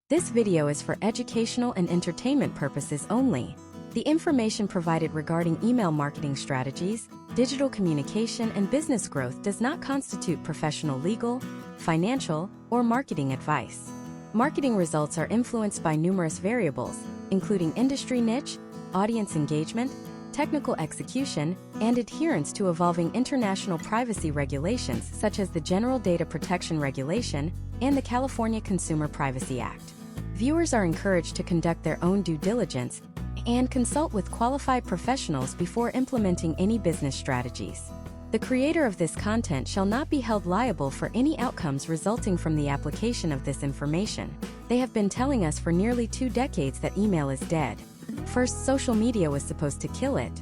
This video is for educational and entertainment purposes only. The information provided regarding email marketing strategies, digital communication, and business growth does not constitute professional legal, financial, or marketing advice. Marketing results are influenced by numerous variables, including industry niche, audience engagement, technical execution, and adherence to evolving international privacy regulations such as the General Data Protection Regulation and the California Consumer Privacy Act. Viewers are encouraged to conduct their own due diligence and consult with qualified professionals before implementing any business strategies. The creator of this content shall not be held liable for any outcomes resulting from the application of this information. They have been telling us for nearly 2 decades that email is dead. First, social media was supposed to kill it.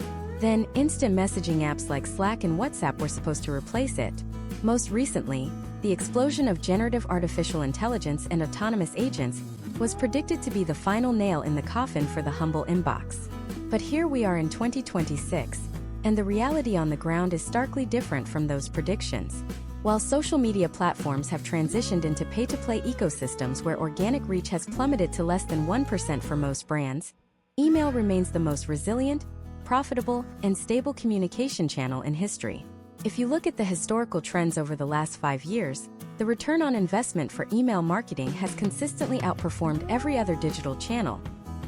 Then, instant messaging apps like Slack and WhatsApp were supposed to replace it. Most recently, the explosion of generative artificial intelligence and autonomous agents was predicted to be the final nail in the coffin for the humble inbox. But here we are in 2026, and the reality on the ground is starkly different from those predictions. While social media platforms have transitioned into pay-to-play ecosystems where organic reach has plummeted to less than 1% for most brands, email remains the most resilient, profitable, and stable communication channel in history. If you look at the historical trends over the last 5 years, the return on investment for email marketing has consistently outperformed every other digital channel,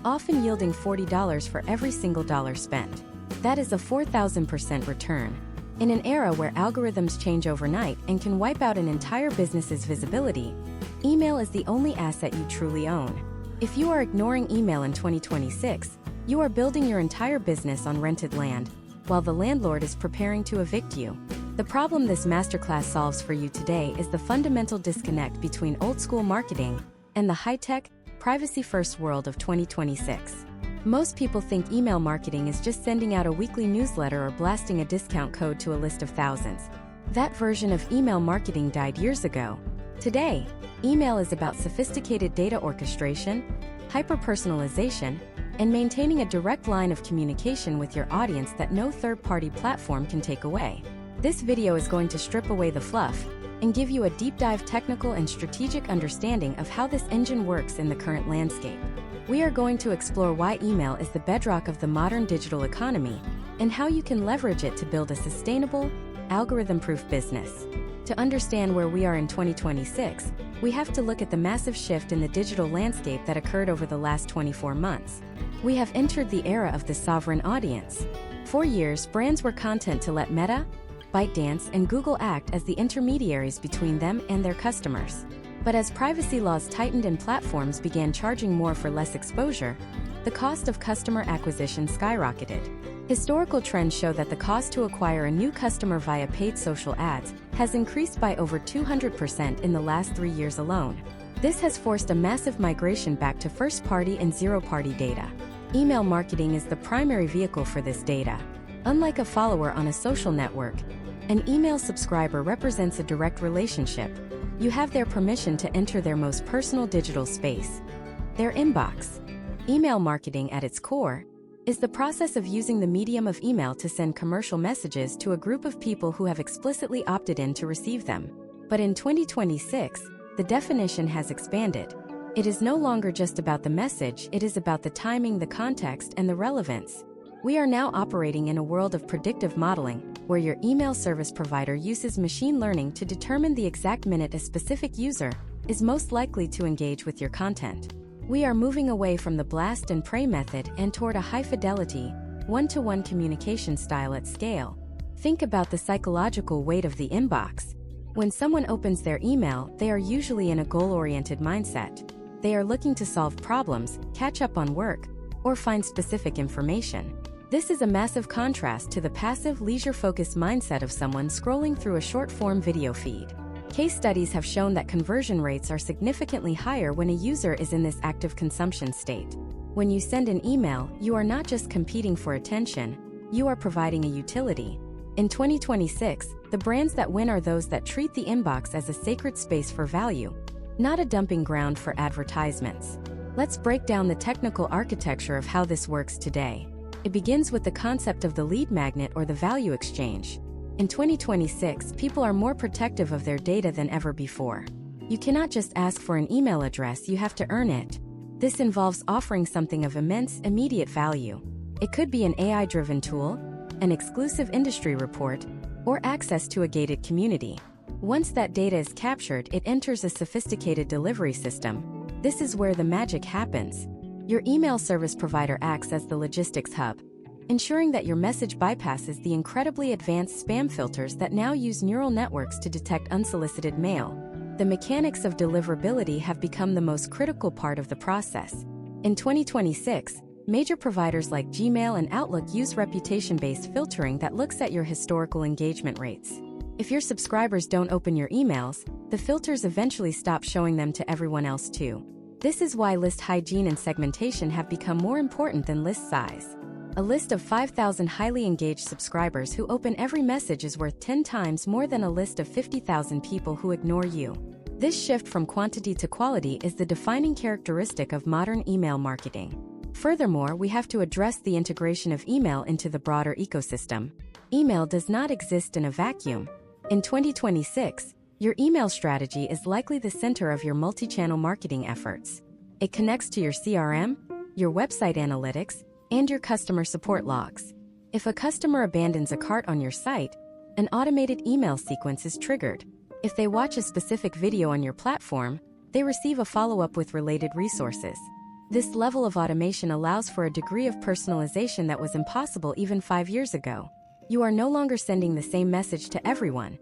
often yielding $40 for every single dollar spent. That is a 4,000% return. In an era where algorithms change overnight and can wipe out an entire business's visibility, email is the only asset you truly own. If you are ignoring email in 2026, you are building your entire business on rented land, while the landlord is preparing to evict you. The problem this masterclass solves for you today is the fundamental disconnect between old-school marketing and the high-tech, privacy-first world of 2026. Most people think email marketing is just sending out a weekly newsletter or blasting a discount code to a list of thousands. That version of email marketing died years ago. Today, email is about sophisticated data orchestration, hyper-personalization, and maintaining a direct line of communication with your audience that no third-party platform can take away. This video is going to strip away the fluff and give you a deep-dive technical and strategic understanding of how this engine works in the current landscape. We are going to explore why email is the bedrock of the modern digital economy and how you can leverage it to build a sustainable, algorithm-proof business. To understand where we are in 2026, we have to look at the massive shift in the digital landscape that occurred over the last 24 months. We have entered the era of the sovereign audience. For years, brands were content to let Meta, ByteDance, and Google act as the intermediaries between them and their customers. But as privacy laws tightened and platforms began charging more for less exposure, the cost of customer acquisition skyrocketed. Historical trends show that the cost to acquire a new customer via paid social ads has increased by over 200% in the last 3 years alone. This has forced a massive migration back to first-party and zero-party data. Email marketing is the primary vehicle for this data. Unlike a follower on a social network, an email subscriber represents a direct relationship. You have their permission to enter their most personal digital space, their inbox. Email marketing at its core is the process of using the medium of email to send commercial messages to a group of people who have explicitly opted in to receive them. But in 2026, the definition has expanded. It is no longer just about the message, it is about the timing, the context, and the relevance. We are now operating in a world of predictive modeling, where your email service provider uses machine learning to determine the exact minute a specific user is most likely to engage with your content. We are moving away from the blast and pray method and toward a high-fidelity, one-to-one communication style at scale. Think about the psychological weight of the inbox. When someone opens their email, they are usually in a goal-oriented mindset. They are looking to solve problems, catch up on work, or find specific information. This is a massive contrast to the passive, leisure-focused mindset of someone scrolling through a short-form video feed. Case studies have shown that conversion rates are significantly higher when a user is in this active consumption state. When you send an email, you are not just competing for attention, you are providing a utility. In 2026, the brands that win are those that treat the inbox as a sacred space for value, not a dumping ground for advertisements. Let's break down the technical architecture of how this works today. It begins with the concept of the lead magnet or the value exchange. In 2026, people are more protective of their data than ever before. You cannot just ask for an email address, you have to earn it. This involves offering something of immense, immediate value. It could be an AI-driven tool, an exclusive industry report, or access to a gated community. Once that data is captured, it enters a sophisticated delivery system. This is where the magic happens. Your email service provider acts as the logistics hub, ensuring that your message bypasses the incredibly advanced spam filters that now use neural networks to detect unsolicited mail. The mechanics of deliverability have become the most critical part of the process. In 2026, major providers like Gmail and Outlook use reputation-based filtering that looks at your historical engagement rates. If your subscribers don't open your emails, the filters eventually stop showing them to everyone else too. This is why list hygiene and segmentation have become more important than list size. A list of 5,000 highly engaged subscribers who open every message is worth 10 times more than a list of 50,000 people who ignore you. This shift from quantity to quality is the defining characteristic of modern email marketing. Furthermore, we have to address the integration of email into the broader ecosystem. Email does not exist in a vacuum. In 2026, your email strategy is likely the center of your multi-channel marketing efforts. It connects to your CRM, your website analytics, and your customer support logs. If a customer abandons a cart on your site, an automated email sequence is triggered. If they watch a specific video on your platform, they receive a follow-up with related resources. This level of automation allows for a degree of personalization that was impossible even 5 years ago. You are no longer sending the same message to everyone.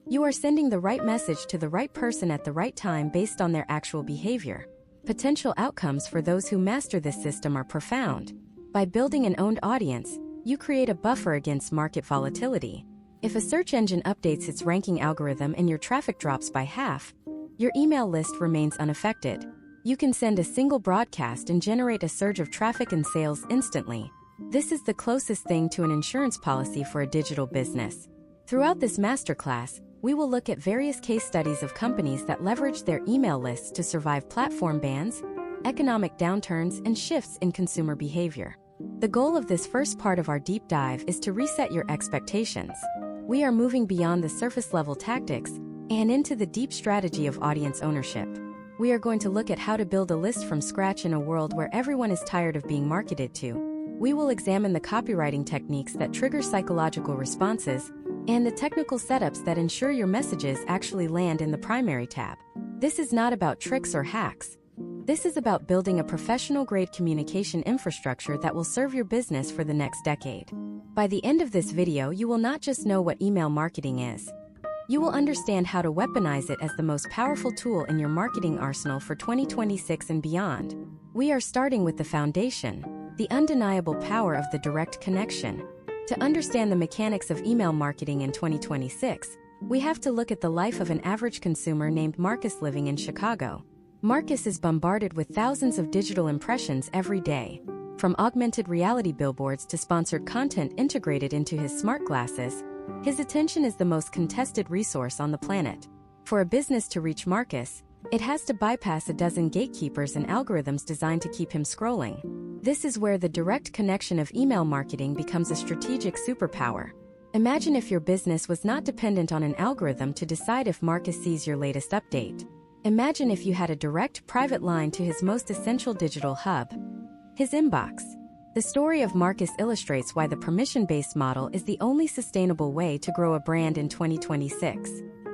You are sending the right message to the right person at the right time based on their actual behavior. Potential outcomes for those who master this system are profound. By building an owned audience, you create a buffer against market volatility. If a search engine updates its ranking algorithm and your traffic drops by half, your email list remains unaffected. You can send a single broadcast and generate a surge of traffic and sales instantly. This is the closest thing to an insurance policy for a digital business. Throughout this masterclass, we will look at various case studies of companies that leverage their email lists to survive platform bans, economic downturns, and shifts in consumer behavior. The goal of this first part of our deep dive is to reset your expectations. We are moving beyond the surface-level tactics and into the deep strategy of audience ownership. We are going to look at how to build a list from scratch in a world where everyone is tired of being marketed to. We will examine the copywriting techniques that trigger psychological responses and the technical setups that ensure your messages actually land in the primary tab. This is not about tricks or hacks. This is about building a professional-grade communication infrastructure that will serve your business for the next decade. By the end of this video, you will not just know what email marketing is. You will understand how to weaponize it as the most powerful tool in your marketing arsenal for 2026 and beyond. We are starting with the foundation, the undeniable power of the direct connection. To understand the mechanics of email marketing in 2026, we have to look at the life of an average consumer named Marcus living in Chicago. Marcus is bombarded with thousands of digital impressions every day. From augmented reality billboards to sponsored content integrated into his smart glasses, his attention is the most contested resource on the planet. For a business to reach Marcus, it has to bypass a dozen gatekeepers and algorithms designed to keep him scrolling. This is where the direct connection of email marketing becomes a strategic superpower. Imagine if your business was not dependent on an algorithm to decide if Marcus sees your latest update. Imagine if you had a direct private line to his most essential digital hub, his inbox. The story of Marcus illustrates why the permission-based model is the only sustainable way to grow a brand in 2026.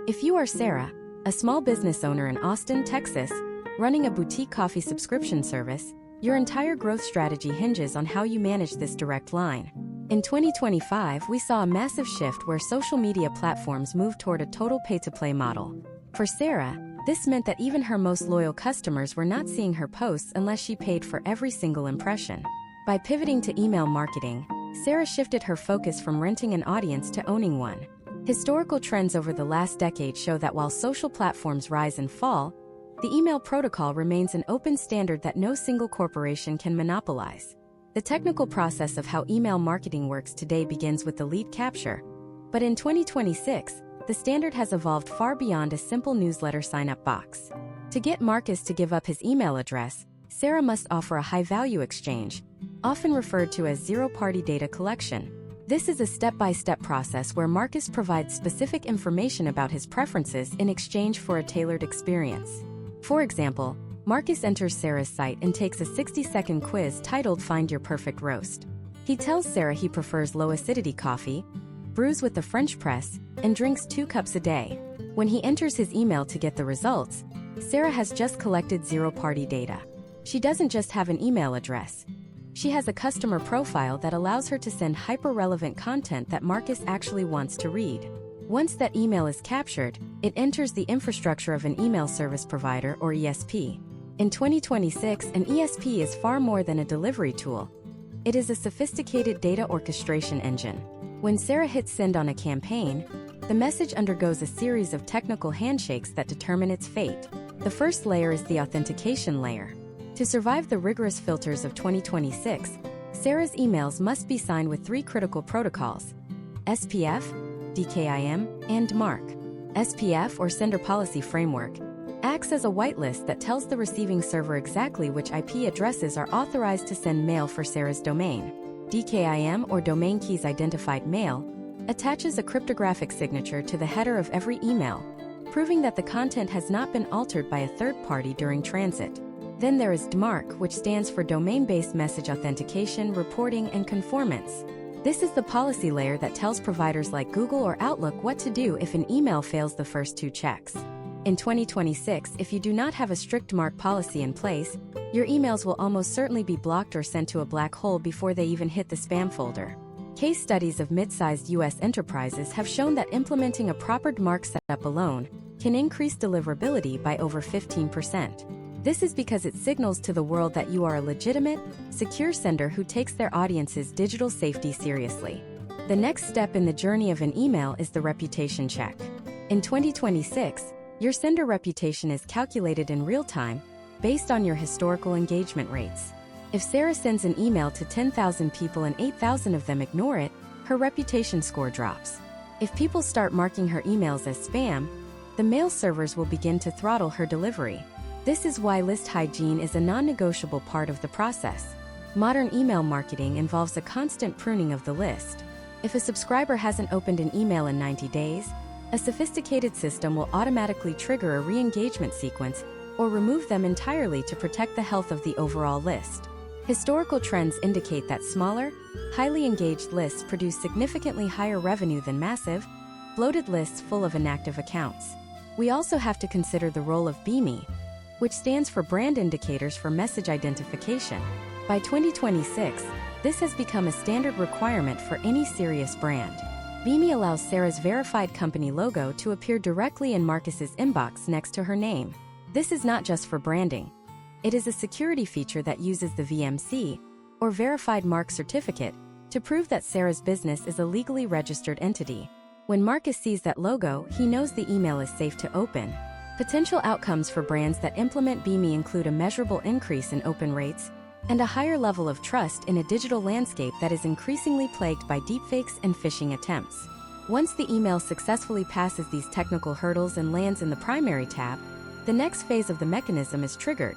If you are Sarah, a small business owner in Austin, Texas, running a boutique coffee subscription service, your entire growth strategy hinges on how you manage this direct line. In 2025, we saw a massive shift where social media platforms moved toward a total pay-to-play model. For Sarah, this meant that even her most loyal customers were not seeing her posts unless she paid for every single impression. By pivoting to email marketing, Sarah shifted her focus from renting an audience to owning one. Historical trends over the last decade show that while social platforms rise and fall, the email protocol remains an open standard that no single corporation can monopolize. The technical process of how email marketing works today begins with the lead capture. But in 2026, the standard has evolved far beyond a simple newsletter sign-up box. To get Marcus to give up his email address, Sarah must offer a high-value exchange, often referred to as zero-party data collection. This is a step-by-step process where Marcus provides specific information about his preferences in exchange for a tailored experience. For example, Marcus enters Sarah's site and takes a 60-second quiz titled Find Your Perfect Roast. He tells Sarah he prefers low-acidity coffee, brews with the French press, and drinks 2 cups a day. When he enters his email to get the results, Sarah has just collected zero-party data. She doesn't just have an email address. She has a customer profile that allows her to send hyper-relevant content that Marcus actually wants to read. Once that email is captured, it enters the infrastructure of an email service provider or ESP. In 2026, an ESP is far more than a delivery tool. It is a sophisticated data orchestration engine. When Sarah hits send on a campaign, the message undergoes a series of technical handshakes that determine its fate. The first layer is the authentication layer. To survive the rigorous filters of 2026, Sarah's emails must be signed with 3 critical protocols: SPF, DKIM, and MARC. SPF, or Sender Policy Framework, acts as a whitelist that tells the receiving server exactly which IP addresses are authorized to send mail for Sarah's domain. DKIM, or Domain Keys Identified Mail, attaches a cryptographic signature to the header of every email, proving that the content has not been altered by a third party during transit. Then there is DMARC, which stands for Domain-Based Message Authentication, Reporting, and Conformance. This is the policy layer that tells providers like Google or Outlook what to do if an email fails the first 2 checks. In 2026, if you do not have a strict MARC policy in place, your emails will almost certainly be blocked or sent to a black hole before they even hit the spam folder. Case studies of mid-sized U.S. enterprises have shown that implementing a proper DMARC setup alone can increase deliverability by over 15%. This is because it signals to the world that you are a legitimate, secure sender who takes their audience's digital safety seriously. The next step in the journey of an email is the reputation check. In 2026, your sender reputation is calculated in real time, based on your historical engagement rates. If Sarah sends an email to 10,000 people and 8,000 of them ignore it, her reputation score drops. If people start marking her emails as spam, the mail servers will begin to throttle her delivery. This is why list hygiene is a non-negotiable part of the process. Modern email marketing involves a constant pruning of the list. If a subscriber hasn't opened an email in 90 days, a sophisticated system will automatically trigger a re-engagement sequence or remove them entirely to protect the health of the overall list. Historical trends indicate that smaller, highly engaged lists produce significantly higher revenue than massive, bloated lists full of inactive accounts. We also have to consider the role of BIMI, which stands for Brand Indicators for Message Identification. By 2026, this has become a standard requirement for any serious brand. BIMI allows Sarah's verified company logo to appear directly in Marcus's inbox next to her name. This is not just for branding. It is a security feature that uses the VMC, or Verified Mark Certificate, to prove that Sarah's business is a legally registered entity. When Marcus sees that logo, he knows the email is safe to open. Potential outcomes for brands that implement BIMI include a measurable increase in open rates and a higher level of trust in a digital landscape that is increasingly plagued by deepfakes and phishing attempts. Once the email successfully passes these technical hurdles and lands in the primary tab, the next phase of the mechanism is triggered: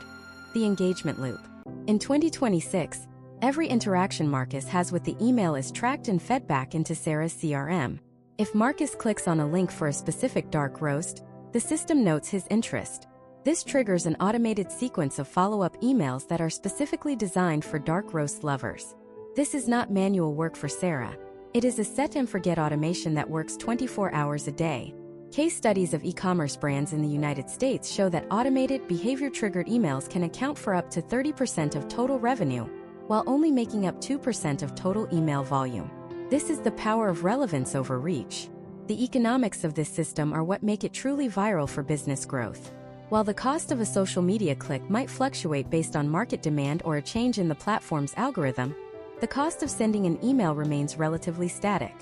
the engagement loop. In 2026, every interaction Marcus has with the email is tracked and fed back into Sarah's CRM. If Marcus clicks on a link for a specific dark roast, the system notes his interest. This triggers an automated sequence of follow-up emails that are specifically designed for dark roast lovers. This is not manual work for Sarah. It is a set-and-forget automation that works 24 hours a day. Case studies of e-commerce brands in the United States show that automated, behavior-triggered emails can account for up to 30% of total revenue, while only making up 2% of total email volume. This is the power of relevance over reach. The economics of this system are what make it truly viral for business growth. While the cost of a social media click might fluctuate based on market demand or a change in the platform's algorithm, the cost of sending an email remains relatively static.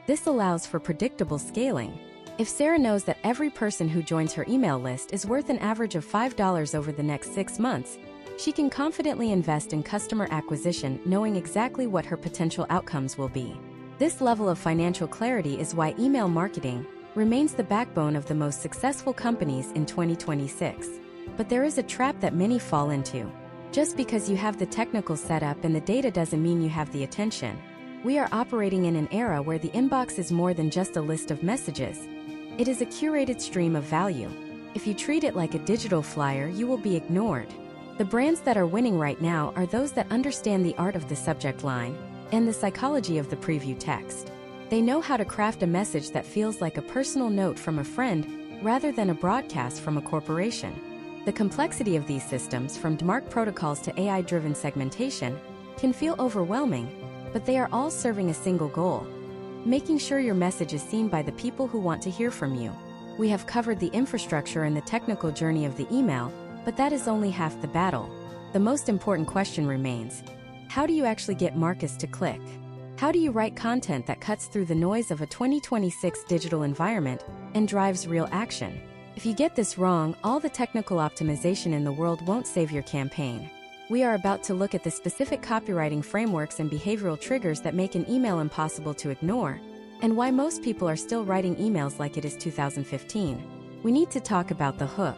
This allows for predictable scaling. If Sarah knows that every person who joins her email list is worth an average of $5 over the next 6 months, she can confidently invest in customer acquisition, knowing exactly what her potential outcomes will be. This level of financial clarity is why email marketing remains the backbone of the most successful companies in 2026. But there is a trap that many fall into. Just because you have the technical setup and the data doesn't mean you have the attention. We are operating in an era where the inbox is more than just a list of messages. It is a curated stream of value. If you treat it like a digital flyer, you will be ignored. The brands that are winning right now are those that understand the art of the subject line and the psychology of the preview text. They know how to craft a message that feels like a personal note from a friend rather than a broadcast from a corporation. The complexity of these systems, from DMARC protocols to AI-driven segmentation, can feel overwhelming, but they are all serving a single goal: making sure your message is seen by the people who want to hear from you. We have covered the infrastructure and the technical journey of the email, but that is only half the battle. The most important question remains: how do you actually get Marcus to click? How do you write content that cuts through the noise of a 2026 digital environment and drives real action? If you get this wrong, all the technical optimization in the world won't save your campaign. We are about to look at the specific copywriting frameworks and behavioral triggers that make an email impossible to ignore, and why most people are still writing emails like it is 2015. We need to talk about the hook.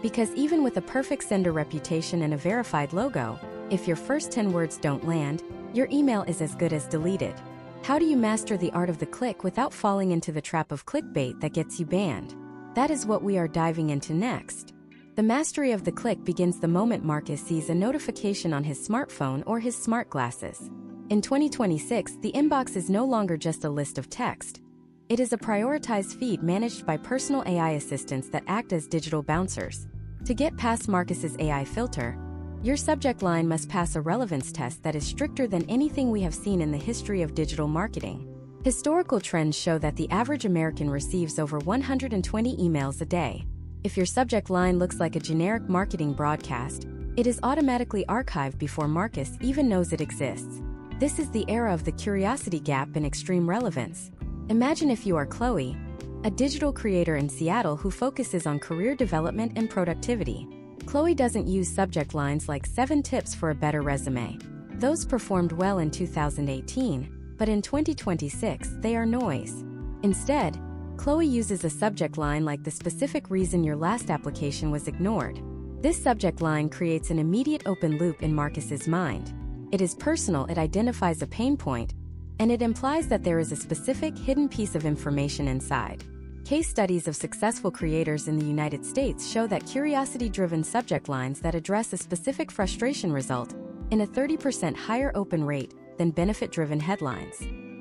Because even with a perfect sender reputation and a verified logo, if your first 10 words don't land, your email is as good as deleted. How do you master the art of the click without falling into the trap of clickbait that gets you banned? That is what we are diving into next. The mastery of the click begins the moment Marcus sees a notification on his smartphone or his smart glasses. In 2026, the inbox is no longer just a list of text. It is a prioritized feed managed by personal AI assistants that act as digital bouncers. To get past Marcus's AI filter, your subject line must pass a relevance test that is stricter than anything we have seen in the history of digital marketing. Historical trends show that the average American receives over 120 emails a day. If your subject line looks like a generic marketing broadcast, it is automatically archived before Marcus even knows it exists. This is the era of the curiosity gap and extreme relevance. Imagine if you are Chloe, a digital creator in Seattle who focuses on career development and productivity. Chloe doesn't use subject lines like 7 tips for a better resume. Those performed well in 2018, but in 2026, they are noise. Instead, Chloe uses a subject line like the specific reason your last application was ignored. This subject line creates an immediate open loop in Marcus's mind. It is personal, it identifies a pain point, and it implies that there is a specific hidden piece of information inside. Case studies of successful creators in the United States show that curiosity-driven subject lines that address a specific frustration result in a 30% higher open rate than benefit-driven headlines.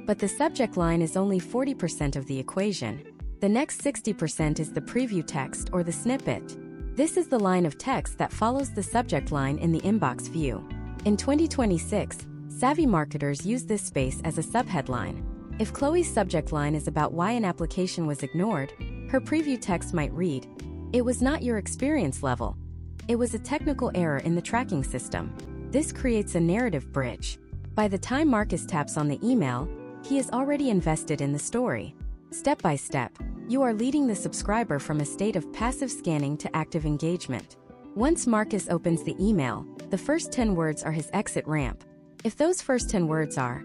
But the subject line is only 40% of the equation. The next 60% is the preview text or the snippet. This is the line of text that follows the subject line in the inbox view. In 2026, savvy marketers use this space as a subheadline. If Chloe's subject line is about why an application was ignored, her preview text might read, "It was not your experience level. It was a technical error in the tracking system." This creates a narrative bridge. By the time Marcus taps on the email, he is already invested in the story. Step by step, you are leading the subscriber from a state of passive scanning to active engagement. Once Marcus opens the email, the first 10 words are his exit ramp. If those first 10 words are,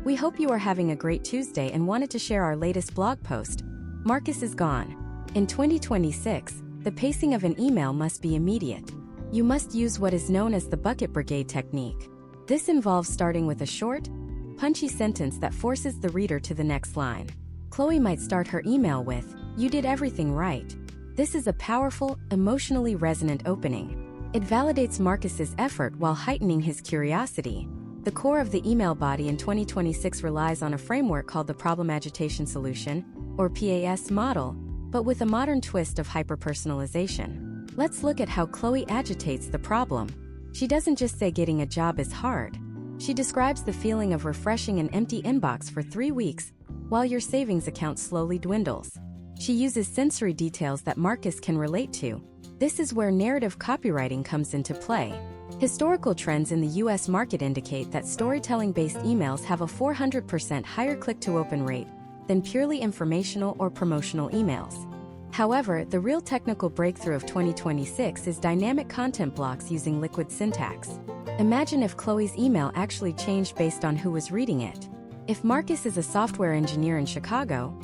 "We hope you are having a great Tuesday and wanted to share our latest blog post," Marcus is gone. In 2026, the pacing of an email must be immediate. You must use what is known as the bucket brigade technique. This involves starting with a short, punchy sentence that forces the reader to the next line. Chloe might start her email with, "You did everything right." This is a powerful, emotionally resonant opening. It validates Marcus's effort while heightening his curiosity. The core of the email body in 2026 relies on a framework called the Problem Agitation Solution, or PAS model, but with a modern twist of hyper-personalization. Let's look at how Chloe agitates the problem. She doesn't just say getting a job is hard. She describes the feeling of refreshing an empty inbox for 3 weeks while your savings account slowly dwindles. She uses sensory details that Marcus can relate to. This is where narrative copywriting comes into play. Historical trends in the US market indicate that storytelling-based emails have a 400% higher click-to-open rate than purely informational or promotional emails. However, the real technical breakthrough of 2026 is dynamic content blocks using liquid syntax. Imagine if Chloe's email actually changed based on who was reading it. If Marcus is a software engineer in Chicago,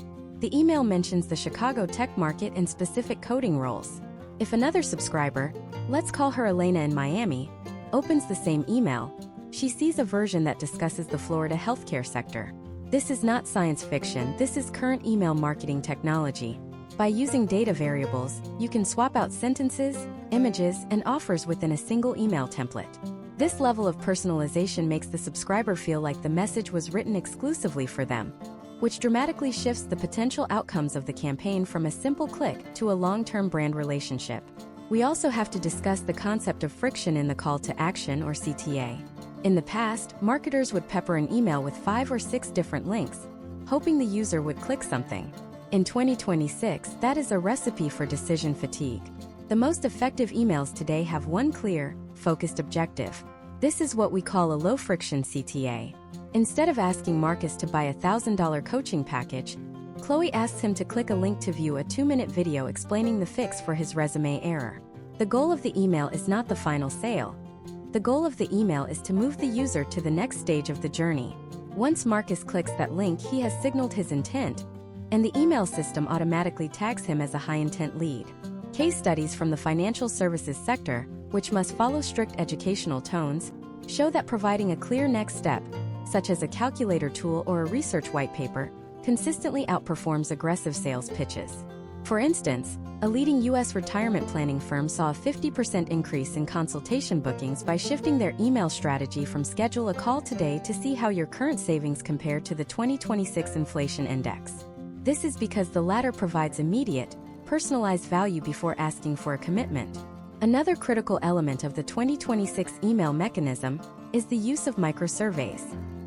the email mentions the Chicago tech market and specific coding roles. If another subscriber, let's call her Elena in Miami, opens the same email, She sees a version that discusses the Florida healthcare sector. This is not science fiction, this is current email marketing technology. By using data variables, you can swap out sentences, images, and offers within a single email template. This level of personalization makes the subscriber feel like the message was written exclusively for them, which dramatically shifts the potential outcomes of the campaign from a simple click to a long-term brand relationship. We also have to discuss the concept of friction in the call to action, or CTA. In the past, marketers would pepper an email with 5 or 6 different links, hoping the user would click something. In 2026, that is a recipe for decision fatigue. The most effective emails today have one clear, focused objective. This is what we call a low-friction CTA. Instead of asking Marcus to buy a $1,000 coaching package, Chloe asks him to click a link to view a 2-minute video explaining the fix for his resume error. The goal of the email is not the final sale. The goal of the email is to move the user to the next stage of the journey. Once Marcus clicks that link, he has signaled his intent, and the email system automatically tags him as a high-intent lead. Case studies from the financial services sector, which must follow strict educational tones, show that providing a clear next step, such as a calculator tool or a research white paper, consistently outperforms aggressive sales pitches. For instance, a leading U.S. retirement planning firm saw a 50% increase in consultation bookings by shifting their email strategy from "schedule a call today" to "see how your current savings compare to the 2026 inflation index." This is because the latter provides immediate, personalized value before asking for a commitment. Another critical element of the 2026 email mechanism is the use of microsurveys.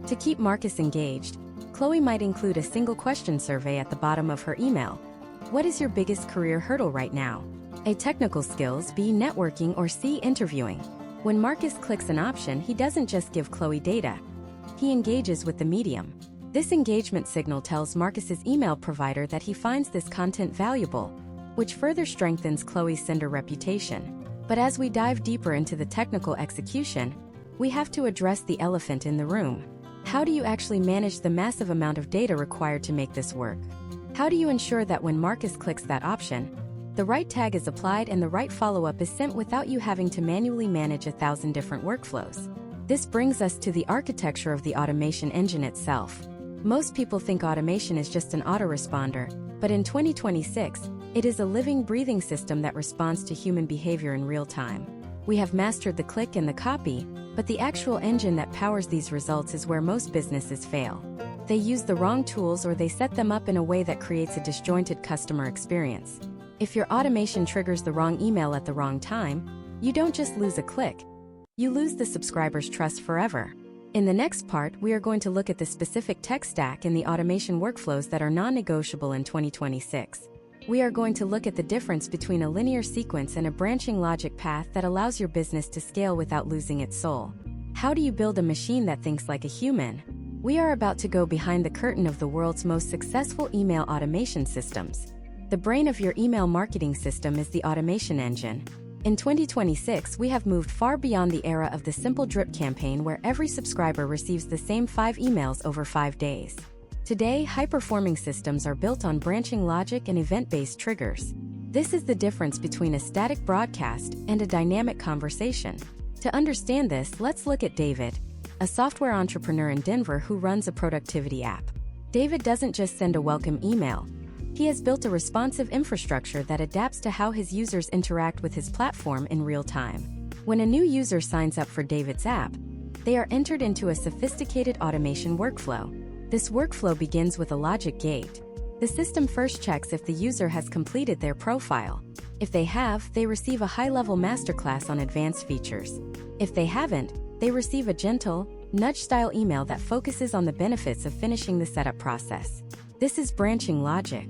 To keep Marcus engaged, Chloe might include a single question survey at the bottom of her email. What is your biggest career hurdle right now? A, technical skills, B, networking, or C, interviewing. When Marcus clicks an option, he doesn't just give Chloe data. He engages with the medium. This engagement signal tells Marcus's email provider that he finds this content valuable, which further strengthens Chloe's sender reputation. But as we dive deeper into the technical execution, we have to address the elephant in the room. How do you actually manage the massive amount of data required to make this work? How do you ensure that when Marcus clicks that option, the right tag is applied and the right follow-up is sent without you having to manually manage 1,000 different workflows? This brings us to the architecture of the automation engine itself. Most people think automation is just an autoresponder, but in 2026, it is a living, breathing system that responds to human behavior in real time. We have mastered the click and the copy, but the actual engine that powers these results is where most businesses fail. They use the wrong tools, or they set them up in a way that creates a disjointed customer experience. If your automation triggers the wrong email at the wrong time, you don't just lose a click, you lose the subscriber's trust forever. In the next part, we are going to look at the specific tech stack in the automation workflows that are non-negotiable in 2026. We are going to look at the difference between a linear sequence and a branching logic path that allows your business to scale without losing its soul. How do you build a machine that thinks like a human? We are about to go behind the curtain of the world's most successful email automation systems. The brain of your email marketing system is the automation engine. In 2026, we have moved far beyond the era of the simple drip campaign where every subscriber receives the same 5 emails over 5 days. Today, high-performing systems are built on branching logic and event-based triggers. This is the difference between a static broadcast and a dynamic conversation. To understand this, let's look at David, a software entrepreneur in Denver who runs a productivity app. David doesn't just send a welcome email. He has built a responsive infrastructure that adapts to how his users interact with his platform in real time. When a new user signs up for David's app, they are entered into a sophisticated automation workflow. This workflow begins with a logic gate. The system first checks if the user has completed their profile. If they have, they receive a high-level masterclass on advanced features. If they haven't, they receive a gentle, nudge-style email that focuses on the benefits of finishing the setup process. This is branching logic.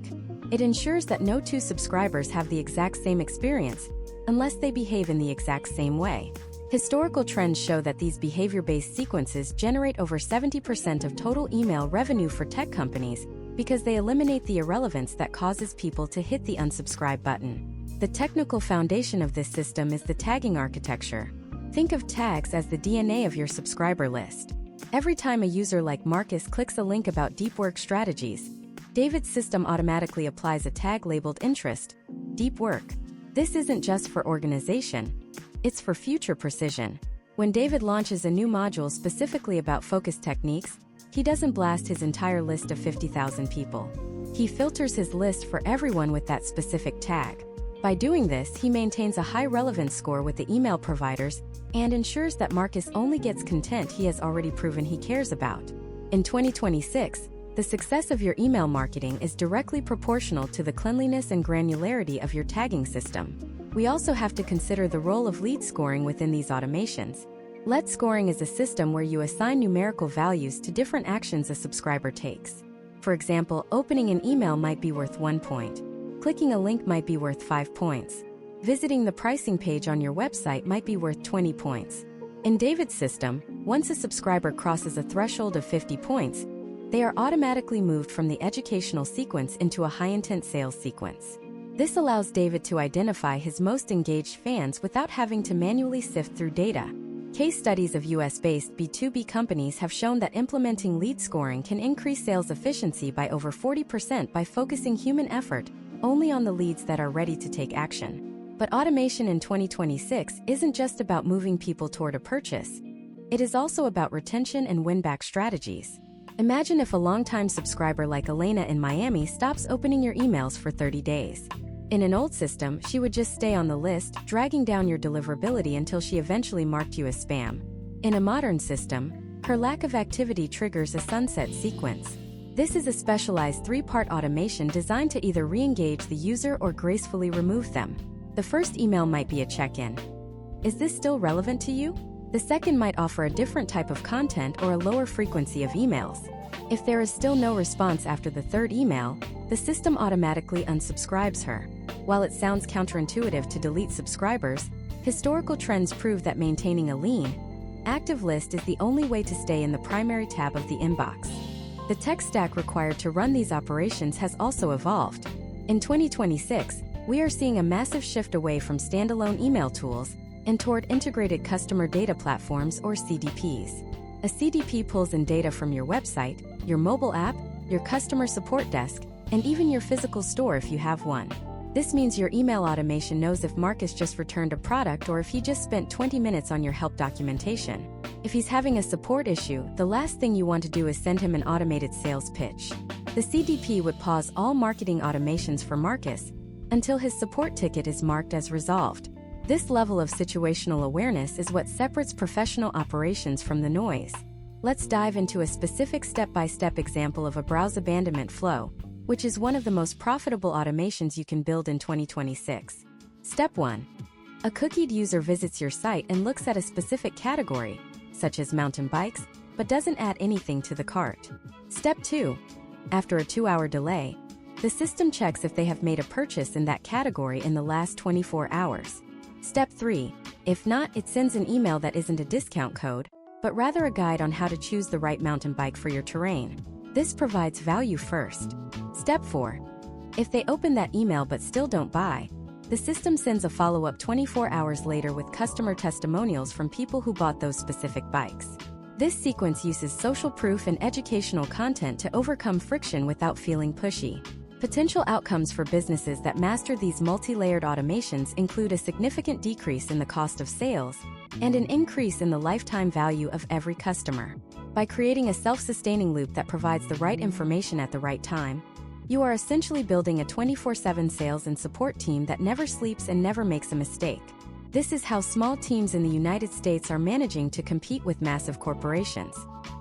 It ensures that no 2 subscribers have the exact same experience, unless they behave in the exact same way. Historical trends show that these behavior-based sequences generate over 70% of total email revenue for tech companies because they eliminate the irrelevance that causes people to hit the unsubscribe button. The technical foundation of this system is the tagging architecture. Think of tags as the DNA of your subscriber list. Every time a user like Marcus clicks a link about deep work strategies, David's system automatically applies a tag labeled interest, deep work. This isn't just for organization, it's for future precision. When David launches a new module specifically about focus techniques, he doesn't blast his entire list of 50,000 people. He filters his list for everyone with that specific tag. By doing this, he maintains a high relevance score with the email providers and ensures that Marcus only gets content he has already proven he cares about. In 2026, the success of your email marketing is directly proportional to the cleanliness and granularity of your tagging system. We also have to consider the role of lead scoring within these automations. Lead scoring is a system where you assign numerical values to different actions a subscriber takes. For example, opening an email might be worth 1 point. Clicking a link might be worth 5 points. Visiting the pricing page on your website might be worth 20 points. In David's system, once a subscriber crosses a threshold of 50 points, they are automatically moved from the educational sequence into a high-intent sales sequence. This allows David to identify his most engaged fans without having to manually sift through data. Case studies of US-based B2B companies have shown that implementing lead scoring can increase sales efficiency by over 40% by focusing human effort only on the leads that are ready to take action. But automation in 2026 isn't just about moving people toward a purchase. It is also about retention and win-back strategies. Imagine if a longtime subscriber like Elena in Miami stops opening your emails for 30 days. In an old system, she would just stay on the list, dragging down your deliverability until she eventually marked you as spam. In a modern system, her lack of activity triggers a sunset sequence. This is a specialized 3-part automation designed to either re-engage the user or gracefully remove them. The first email might be a check-in. Is this still relevant to you? The second might offer a different type of content or a lower frequency of emails. If there is still no response after the third email, the system automatically unsubscribes her. While it sounds counterintuitive to delete subscribers, historical trends prove that maintaining a lean, active list is the only way to stay in the primary tab of the inbox. The tech stack required to run these operations has also evolved. In 2026, we are seeing a massive shift away from standalone email tools and toward integrated customer data platforms or CDPs. A CDP pulls in data from your website, your mobile app, your customer support desk, and even your physical store if you have one. This means your email automation knows if Marcus just returned a product or if he just spent 20 minutes on your help documentation. If he's having a support issue, the last thing you want to do is send him an automated sales pitch. The CDP would pause all marketing automations for Marcus until his support ticket is marked as resolved. This level of situational awareness is what separates professional operations from the noise. Let's dive into a specific step-by-step example of a browse abandonment flow, which is one of the most profitable automations you can build in 2026. Step 1. A cookied user visits your site and looks at a specific category, such as mountain bikes, but doesn't add anything to the cart. Step 2. After a 2-hour delay, the system checks if they have made a purchase in that category in the last 24 hours. Step 3. If not, it sends an email that isn't a discount code, but rather a guide on how to choose the right mountain bike for your terrain. This provides value first. Step 4. If they open that email but still don't buy, the system sends a follow-up 24 hours later with customer testimonials from people who bought those specific bikes. This sequence uses social proof and educational content to overcome friction without feeling pushy. Potential outcomes for businesses that master these multi-layered automations include a significant decrease in the cost of sales and an increase in the lifetime value of every customer. By creating a self-sustaining loop that provides the right information at the right time, you are essentially building a 24/7 sales and support team that never sleeps and never makes a mistake. This is how small teams in the United States are managing to compete with massive corporations.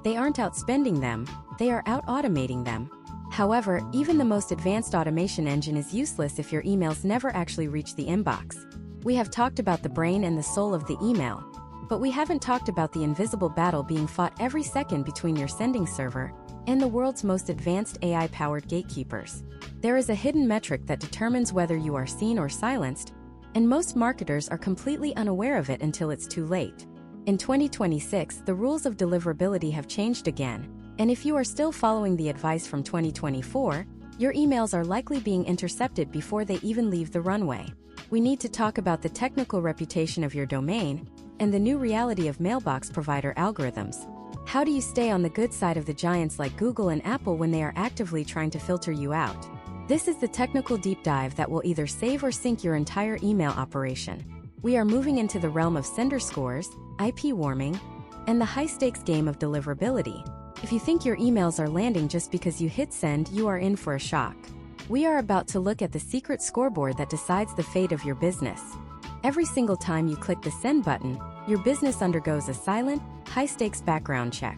They aren't outspending them, they are out-automating them. However, even the most advanced automation engine is useless if your emails never actually reach the inbox. We have talked about the brain and the soul of the email, but we haven't talked about the invisible battle being fought every second between your sending server and the world's most advanced AI-powered gatekeepers. There is a hidden metric that determines whether you are seen or silenced, and most marketers are completely unaware of it until it's too late. In 2026, the rules of deliverability have changed again, and if you are still following the advice from 2024, your emails are likely being intercepted before they even leave the runway. We need to talk about the technical reputation of your domain and the new reality of mailbox provider algorithms. How do you stay on the good side of the giants like Google and Apple when they are actively trying to filter you out? This is the technical deep dive that will either save or sink your entire email operation. We are moving into the realm of sender scores, IP warming, and the high-stakes game of deliverability. If you think your emails are landing just because you hit send, you are in for a shock. We are about to look at the secret scoreboard that decides the fate of your business. Every single time you click the send button, your business undergoes a silent, high-stakes background check.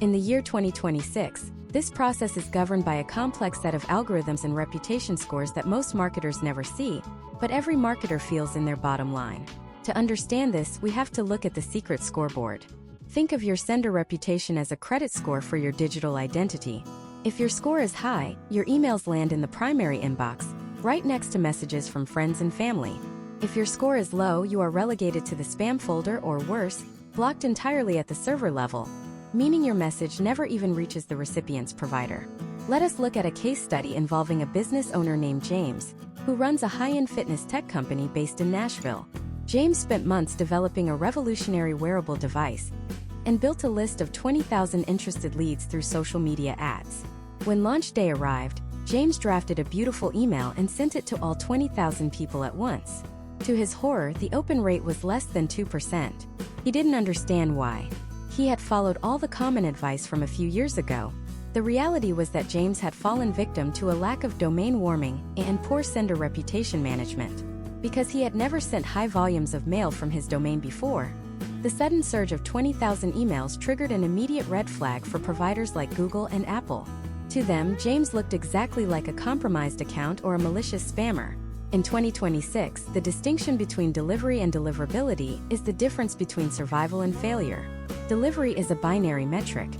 In the year 2026, this process is governed by a complex set of algorithms and reputation scores that most marketers never see, but every marketer feels in their bottom line. To understand this, we have to look at the secret scoreboard. Think of your sender reputation as a credit score for your digital identity. If your score is high, your emails land in the primary inbox, right next to messages from friends and family. If your score is low, you are relegated to the spam folder or worse, blocked entirely at the server level, meaning your message never even reaches the recipient's provider. Let us look at a case study involving a business owner named James, who runs a high-end fitness tech company based in Nashville. James spent months developing a revolutionary wearable device and built a list of 20,000 interested leads through social media ads. When launch day arrived, James drafted a beautiful email and sent it to all 20,000 people at once. To his horror, the open rate was less than 2%. He didn't understand why. He had followed all the common advice from a few years ago. The reality was that James had fallen victim to a lack of domain warming and poor sender reputation management. Because he had never sent high volumes of mail from his domain before, the sudden surge of 20,000 emails triggered an immediate red flag for providers like Google and Apple. To them, James looked exactly like a compromised account or a malicious spammer. In 2026, the distinction between delivery and deliverability is the difference between survival and failure. Delivery is a binary metric.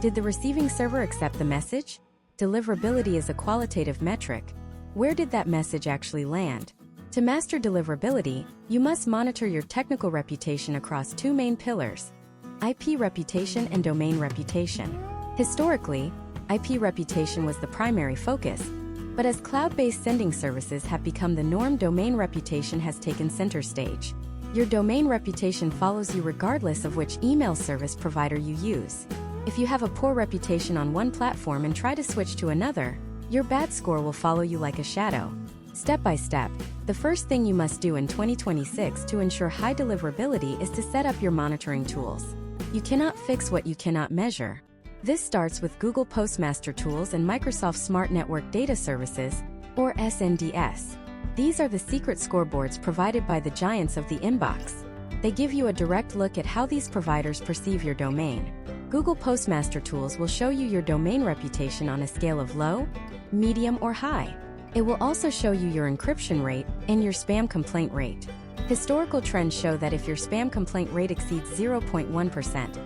Did the receiving server accept the message? Deliverability is a qualitative metric. Where did that message actually land? To master deliverability, you must monitor your technical reputation across two main pillars: IP reputation and domain reputation. Historically, IP reputation was the primary focus, but as cloud-based sending services have become the norm, domain reputation has taken center stage. Your domain reputation follows you regardless of which email service provider you use. If you have a poor reputation on one platform and try to switch to another, your bad score will follow you like a shadow. Step by step, the first thing you must do in 2026 to ensure high deliverability is to set up your monitoring tools. You cannot fix what you cannot measure. This starts with Google Postmaster Tools and Microsoft Smart Network Data Services, or SNDS. These are the secret scoreboards provided by the giants of the inbox. They give you a direct look at how these providers perceive your domain. Google Postmaster Tools will show you your domain reputation on a scale of low, medium, or high. It will also show you your encryption rate and your spam complaint rate. Historical trends show that if your spam complaint rate exceeds 0.1%,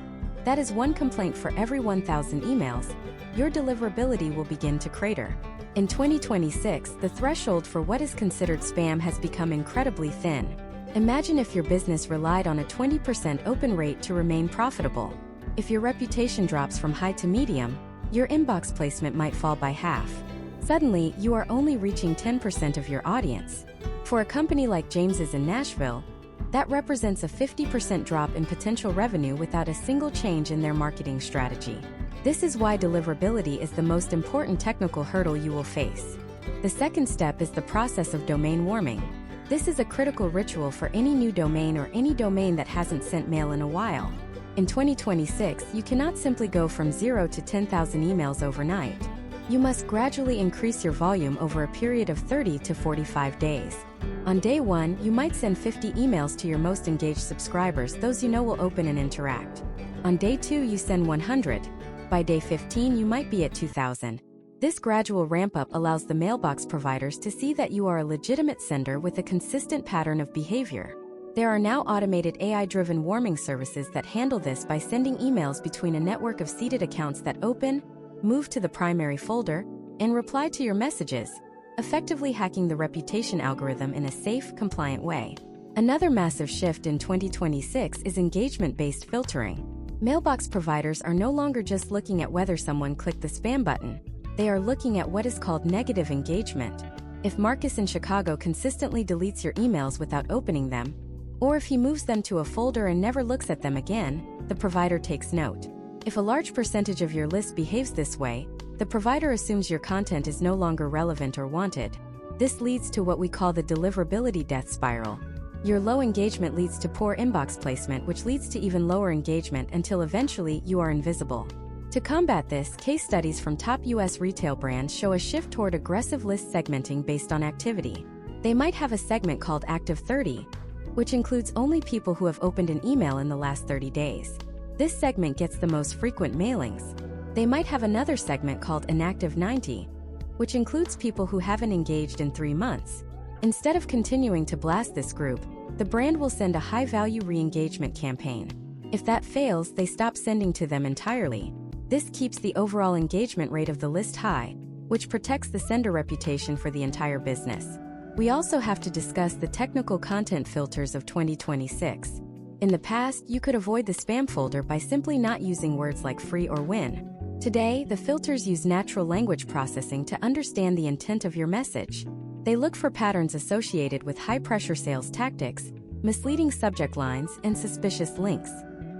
that is one complaint for every 1,000 emails, your deliverability will begin to crater. In 2026, the threshold for what is considered spam has become incredibly thin. Imagine if your business relied on a 20% open rate to remain profitable. If your reputation drops from high to medium, your inbox placement might fall by half. Suddenly, you are only reaching 10% of your audience. For a company like James's in Nashville, that represents a 50% drop in potential revenue without a single change in their marketing strategy. This is why deliverability is the most important technical hurdle you will face. The second step is the process of domain warming. This is a critical ritual for any new domain or any domain that hasn't sent mail in a while. In 2026, you cannot simply go from 0 to 10,000 emails overnight. You must gradually increase your volume over a period of 30 to 45 days. On day 1, you might send 50 emails to your most engaged subscribers, those you know will open and interact. On day 2, you send 100. By day 15, you might be at 2,000. This gradual ramp-up allows the mailbox providers to see that you are a legitimate sender with a consistent pattern of behavior. There are now automated AI-driven warming services that handle this by sending emails between a network of seeded accounts that open, move to the primary folder, and reply to your messages, effectively hacking the reputation algorithm in a safe, compliant way. Another massive shift in 2026 is engagement-based filtering. Mailbox providers are no longer just looking at whether someone clicked the spam button. They are looking at what is called negative engagement. If Marcus in Chicago consistently deletes your emails without opening them, or if he moves them to a folder and never looks at them again, the provider takes note. If a large percentage of your list behaves this way, the provider assumes your content is no longer relevant or wanted. This leads to what we call the deliverability death spiral. Your low engagement leads to poor inbox placement, which leads to even lower engagement until eventually you are invisible. To combat this, case studies from top US retail brands show a shift toward aggressive list segmenting based on activity. They might have a segment called Active 30, which includes only people who have opened an email in the last 30 days. This segment gets the most frequent mailings. They might have another segment called Inactive 90, which includes people who haven't engaged in 3 months. Instead of continuing to blast this group, the brand will send a high-value re-engagement campaign. If that fails, they stop sending to them entirely. This keeps the overall engagement rate of the list high, which protects the sender reputation for the entire business. We also have to discuss the technical content filters of 2026. In the past, you could avoid the spam folder by simply not using words like free or win. Today, the filters use natural language processing to understand the intent of your message. They look for patterns associated with high-pressure sales tactics, misleading subject lines, and suspicious links.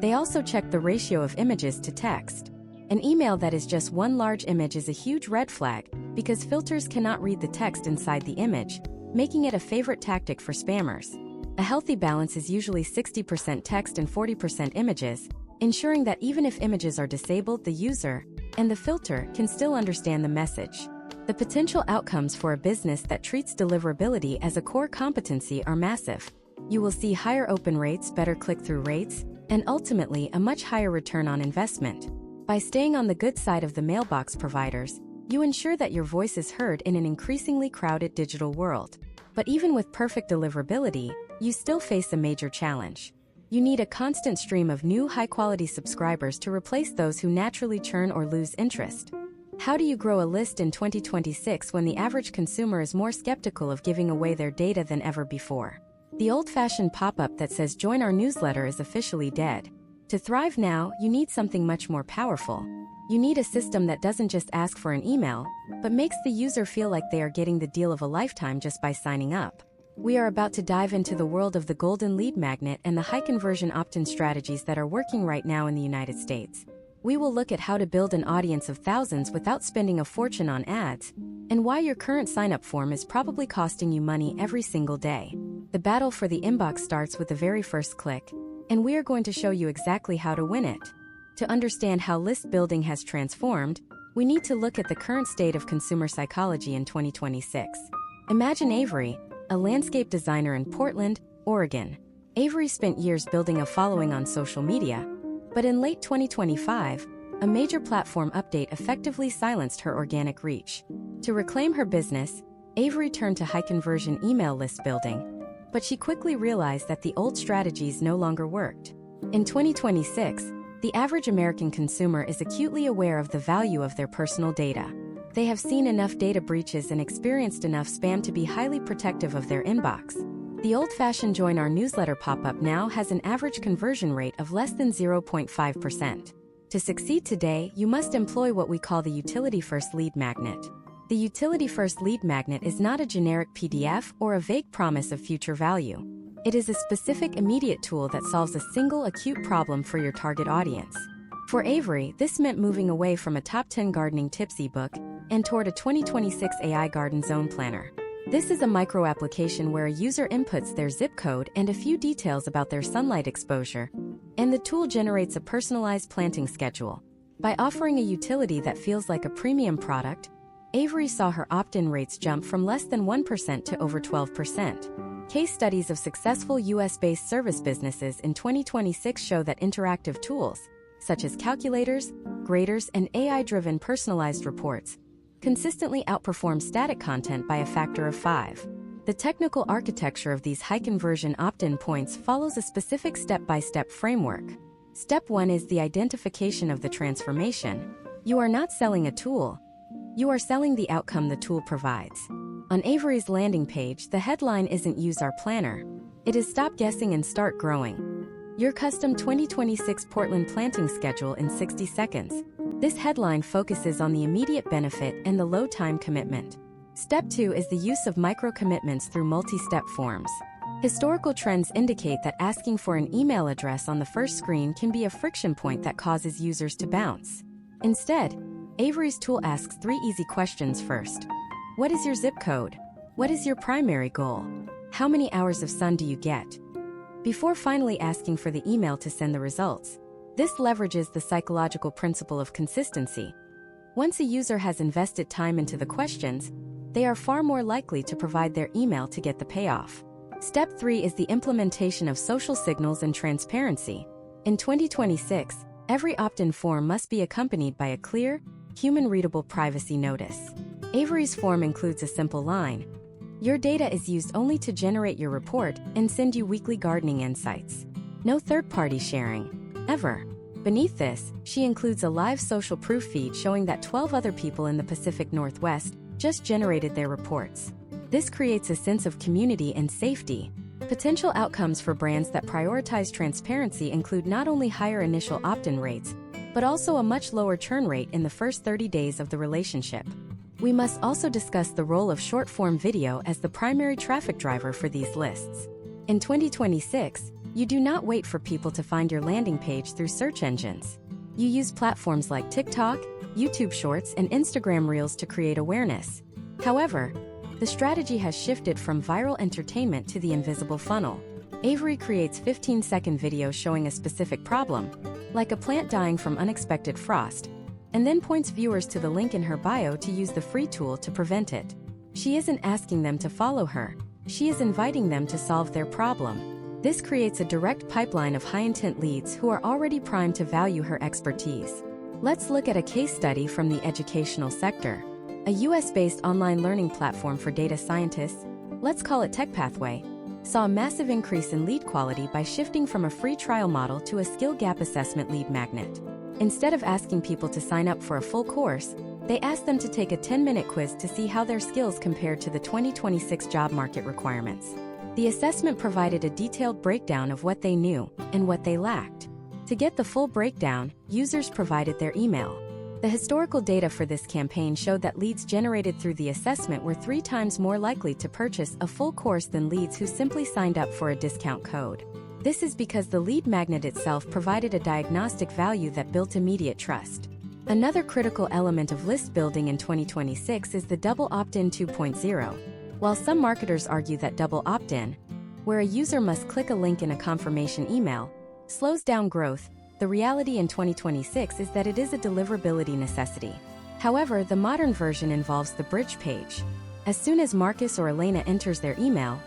They also check the ratio of images to text. An email that is just one large image is a huge red flag because filters cannot read the text inside the image, making it a favorite tactic for spammers. A healthy balance is usually 60% text and 40% images, ensuring that even if images are disabled, the user and the filter can still understand the message. The potential outcomes for a business that treats deliverability as a core competency are massive. You will see higher open rates, better click-through rates, and ultimately a much higher return on investment. By staying on the good side of the mailbox providers, you ensure that your voice is heard in an increasingly crowded digital world. But even with perfect deliverability, you still face a major challenge. You need a constant stream of new high-quality subscribers to replace those who naturally churn or lose interest. How do you grow a list in 2026 when the average consumer is more skeptical of giving away their data than ever before? The old-fashioned pop-up that says "Join our newsletter" is officially dead. To thrive now, you need something much more powerful. You need a system that doesn't just ask for an email, but makes the user feel like they are getting the deal of a lifetime just by signing up. We are about to dive into the world of the golden lead magnet and the high-conversion opt-in strategies that are working right now in the United States. We will look at how to build an audience of thousands without spending a fortune on ads, and why your current sign-up form is probably costing you money every single day. The battle for the inbox starts with the very first click, and we are going to show you exactly how to win it. To understand how list building has transformed, we need to look at the current state of consumer psychology in 2026. Imagine Avery, a landscape designer in Portland, Oregon. Avery spent years building a following on social media, but in late 2025, a major platform update effectively silenced her organic reach. To reclaim her business, Avery turned to high-conversion email list building, but she quickly realized that the old strategies no longer worked. In 2026, the average American consumer is acutely aware of the value of their personal data. They have seen enough data breaches and experienced enough spam to be highly protective of their inbox. The old-fashioned Join Our Newsletter pop-up now has an average conversion rate of less than 0.5%. To succeed today, you must employ what we call the utility-first lead magnet. The utility-first lead magnet is not a generic PDF or a vague promise of future value. It is a specific immediate tool that solves a single acute problem for your target audience. For Avery, this meant moving away from a top 10 gardening tips ebook and toward a 2026 AI garden zone planner. This is a micro-application where a user inputs their zip code and a few details about their sunlight exposure, and the tool generates a personalized planting schedule. By offering a utility that feels like a premium product, Avery saw her opt-in rates jump from less than 1% to over 12%. Case studies of successful US-based service businesses in 2026 show that interactive tools, such as calculators, graders, and AI-driven personalized reports, consistently outperform static content by a factor of 5. The technical architecture of these high-conversion opt-in points follows a specific step-by-step framework. Step 1 is the identification of the transformation. You are not selling a tool. You are selling the outcome the tool provides. On Avery's landing page, the headline isn't "Use our planner." It is "Stop guessing and start growing. Your custom 2026 Portland planting schedule in 60 seconds. This headline focuses on the immediate benefit and the low time commitment. Step 2 is the use of micro-commitments through multi-step forms. Historical trends indicate that asking for an email address on the first screen can be a friction point that causes users to bounce. Instead, Avery's tool asks 3 easy questions first. What is your zip code? What is your primary goal? How many hours of sun do you get? Before finally asking for the email to send the results. This leverages the psychological principle of consistency. Once a user has invested time into the questions, they are far more likely to provide their email to get the payoff. Step 3 is the implementation of social signals and transparency. In 2026, every opt-in form must be accompanied by a clear, human-readable privacy notice. Avery's form includes a simple line: "Your data is used only to generate your report and send you weekly gardening insights. No third-party sharing. Ever." Beneath this, she includes a live social proof feed showing that 12 other people in the Pacific Northwest just generated their reports. This creates a sense of community and safety. Potential outcomes for brands that prioritize transparency include not only higher initial opt-in rates, but also a much lower churn rate in the first 30 days of the relationship. We must also discuss the role of short-form video as the primary traffic driver for these lists. In 2026, you do not wait for people to find your landing page through search engines. You use platforms like TikTok, YouTube Shorts, and Instagram Reels to create awareness. However, the strategy has shifted from viral entertainment to the invisible funnel. Avery creates 15-second videos showing a specific problem, like a plant dying from unexpected frost, and then points viewers to the link in her bio to use the free tool to prevent it. She isn't asking them to follow her, she is inviting them to solve their problem. This creates a direct pipeline of high-intent leads who are already primed to value her expertise. Let's look at a case study from the educational sector. A US-based online learning platform for data scientists, let's call it TechPathway, saw a massive increase in lead quality by shifting from a free trial model to a skill gap assessment lead magnet. Instead of asking people to sign up for a full course, they asked them to take a 10-minute quiz to see how their skills compared to the 2026 job market requirements. The assessment provided a detailed breakdown of what they knew and what they lacked. To get the full breakdown, users provided their email. The historical data for this campaign showed that leads generated through the assessment were 3 times more likely to purchase a full course than leads who simply signed up for a discount code. This is because the lead magnet itself provided a diagnostic value that built immediate trust. Another critical element of list building in 2026 is the double opt-in 2.0. While some marketers argue that double opt-in, where a user must click a link in a confirmation email, slows down growth, the reality in 2026 is that it is a deliverability necessity. However, the modern version involves the bridge page. As soon as Marcus or Elena enters their email,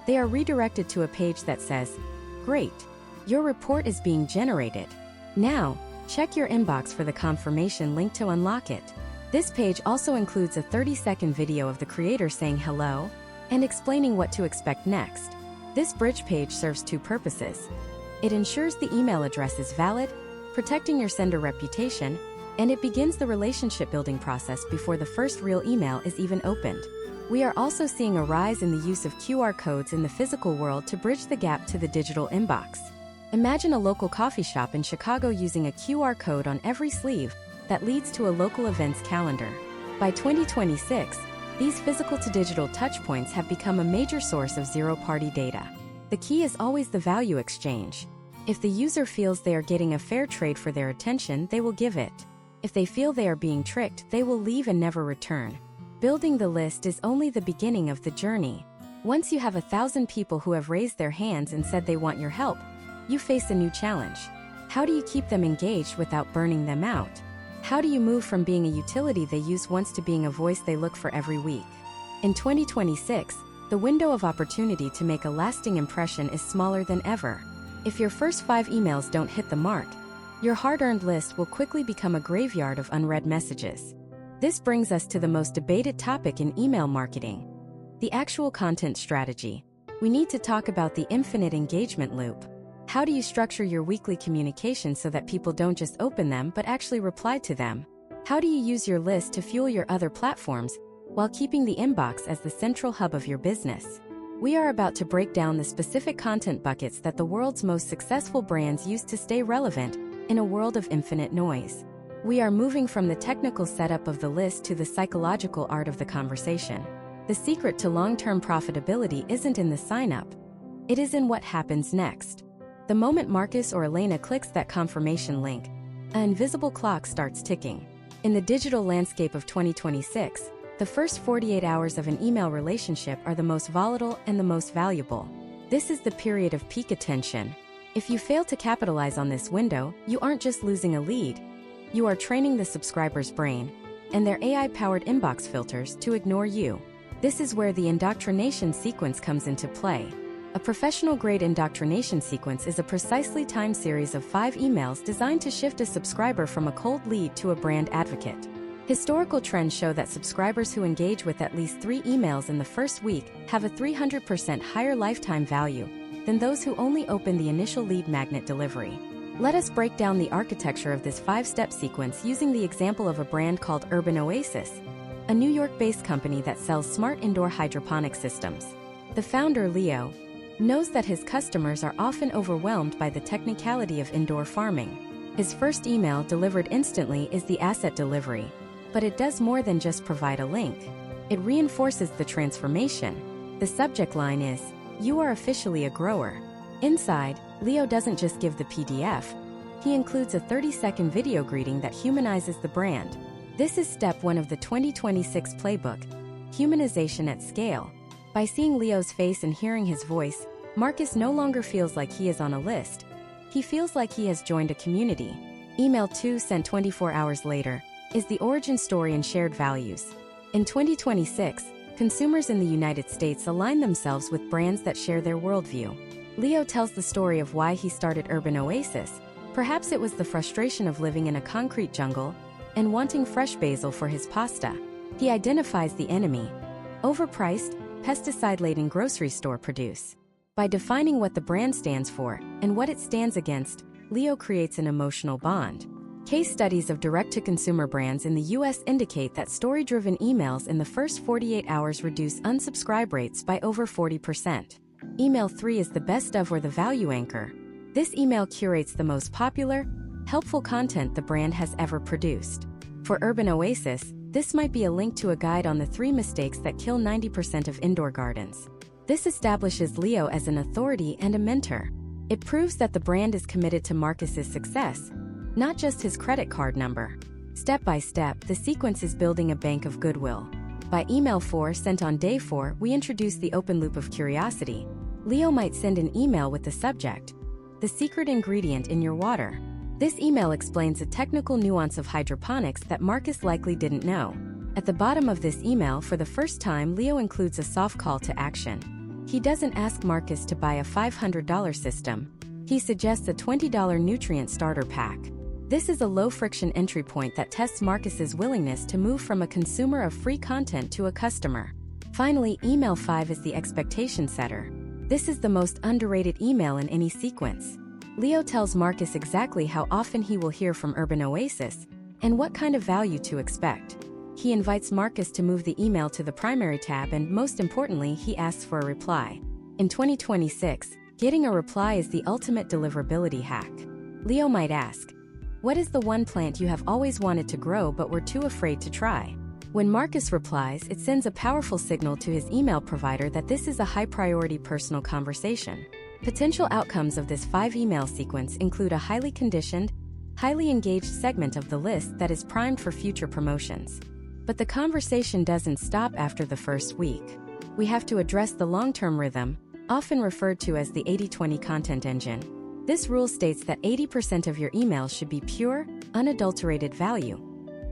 they are redirected to a page that says, "Great, your report is being generated. Now, check your inbox for the confirmation link to unlock it." This page also includes a 30-second video of the creator saying hello and explaining what to expect next. This bridge page serves 2 purposes. It ensures the email address is valid, protecting your sender reputation, and it begins the relationship building process before the first real email is even opened. We are also seeing a rise in the use of QR codes in the physical world to bridge the gap to the digital inbox. Imagine a local coffee shop in Chicago using a QR code on every sleeve that leads to a local events calendar. By 2026, these physical to digital touchpoints have become a major source of zero-party data. The key is always the value exchange. If the user feels they are getting a fair trade for their attention, they will give it. If they feel they are being tricked, they will leave and never return. Building the list is only the beginning of the journey. Once you have 1,000 people who have raised their hands and said they want your help, you face a new challenge. How do you keep them engaged without burning them out? How do you move from being a utility they use once to being a voice they look for every week? In 2026, the window of opportunity to make a lasting impression is smaller than ever. If your first 5 emails don't hit the mark, your hard-earned list will quickly become a graveyard of unread messages. This brings us to the most debated topic in email marketing: the actual content strategy. We need to talk about the infinite engagement loop. How do you structure your weekly communication so that people don't just open them but actually reply to them? How do you use your list to fuel your other platforms while keeping the inbox as the central hub of your business? We are about to break down the specific content buckets that the world's most successful brands use to stay relevant in a world of infinite noise. We are moving from the technical setup of the list to the psychological art of the conversation. The secret to long-term profitability isn't in the sign-up. It is in what happens next. The moment Marcus or Elena clicks that confirmation link, an invisible clock starts ticking. In the digital landscape of 2026, The first 48 hours of an email relationship are the most volatile and the most valuable. This is the period of peak attention. If you fail to capitalize on this window, you aren't just losing a lead. You are training the subscriber's brain and their AI-powered inbox filters to ignore you. This is where the indoctrination sequence comes into play. A professional-grade indoctrination sequence is a precisely timed series of 5 emails designed to shift a subscriber from a cold lead to a brand advocate. Historical trends show that subscribers who engage with at least 3 emails in the first week have a 300% higher lifetime value than those who only open the initial lead magnet delivery. Let us break down the architecture of this 5-step sequence using the example of a brand called Urban Oasis, a New York-based company that sells smart indoor hydroponic systems. The founder, Leo, knows that his customers are often overwhelmed by the technicality of indoor farming. His first email, delivered instantly, is the asset delivery, but it does more than just provide a link. It reinforces the transformation. The subject line is, "You are officially a grower." Inside, Leo doesn't just give the PDF. He includes a 30-second video greeting that humanizes the brand. This is step 1 of the 2026 playbook, humanization at scale. By seeing Leo's face and hearing his voice, Marcus no longer feels like he is on a list. He feels like he has joined a community. Email 2, sent 24 hours later, is the origin story and shared values. In 2026, consumers in the United States align themselves with brands that share their worldview. Leo tells the story of why he started Urban Oasis. Perhaps it was the frustration of living in a concrete jungle and wanting fresh basil for his pasta. He identifies the enemy: overpriced, pesticide-laden grocery store produce. By defining what the brand stands for and what it stands against, Leo creates an emotional bond. Case studies of direct-to-consumer brands in the US indicate that story-driven emails in the first 48 hours reduce unsubscribe rates by over 40%. Email 3 is the best of or the value anchor. This email curates the most popular, helpful content the brand has ever produced. For Urban Oasis, this might be a link to a guide on the 3 mistakes that kill 90% of indoor gardens. This establishes Leo as an authority and a mentor. It proves that the brand is committed to Marcus's success, not just his credit card number. Step by step, the sequence is building a bank of goodwill. By email 4, sent on day 4, we introduce the open loop of curiosity. Leo might send an email with the subject, "The secret ingredient in your water." This email explains a technical nuance of hydroponics that Marcus likely didn't know. At the bottom of this email, for the first time, Leo includes a soft call to action. He doesn't ask Marcus to buy a $500 system. He suggests a $20 nutrient starter pack. This is a low-friction entry point that tests Marcus's willingness to move from a consumer of free content to a customer. Finally, email 5 is the expectation setter. This is the most underrated email in any sequence. Leo tells Marcus exactly how often he will hear from Urban Oasis and what kind of value to expect. He invites Marcus to move the email to the primary tab, and most importantly, he asks for a reply. In 2026, getting a reply is the ultimate deliverability hack. Leo might ask, "What is the one plant you have always wanted to grow but were too afraid to try?" When Marcus replies, it sends a powerful signal to his email provider that this is a high-priority personal conversation. Potential outcomes of this 5-email sequence include a highly conditioned, highly engaged segment of the list that is primed for future promotions. But the conversation doesn't stop after the first week. We have to address the long-term rhythm, often referred to as the 80-20 content engine. This rule states that 80% of your emails should be pure, unadulterated value,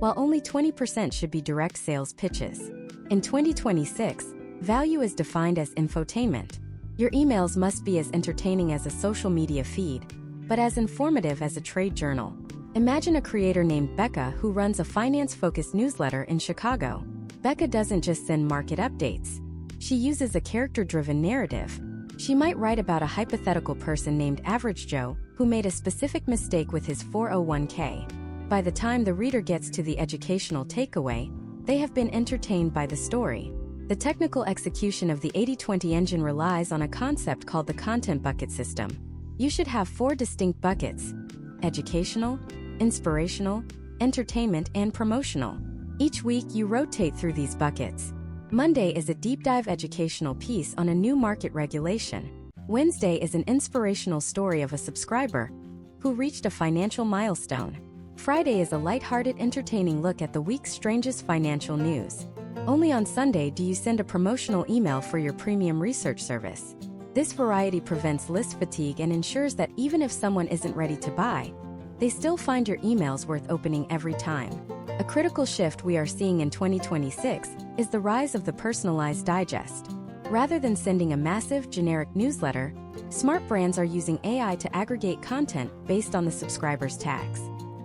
while only 20% should be direct sales pitches. In 2026, value is defined as infotainment. Your emails must be as entertaining as a social media feed, but as informative as a trade journal. Imagine a creator named Becca who runs a finance-focused newsletter in Chicago. Becca doesn't just send market updates. She uses a character-driven narrative. She might write about a hypothetical person named Average Joe who made a specific mistake with his 401k. By the time the reader gets to the educational takeaway, they have been entertained by the story. The technical execution of the 80-20 engine relies on a concept called the content bucket system. You should have 4 distinct buckets: educational, inspirational, entertainment, and promotional. Each week you rotate through these buckets. Monday is a deep dive educational piece on a new market regulation. Wednesday is an inspirational story of a subscriber who reached a financial milestone. Friday is a lighthearted, entertaining look at the week's strangest financial news. Only on Sunday do you send a promotional email for your premium research service. This variety prevents list fatigue and ensures that even if someone isn't ready to buy, they still find your emails worth opening every time. A critical shift we are seeing in 2026 is the rise of the personalized digest. Rather than sending a massive, generic newsletter, smart brands are using AI to aggregate content based on the subscriber's tags.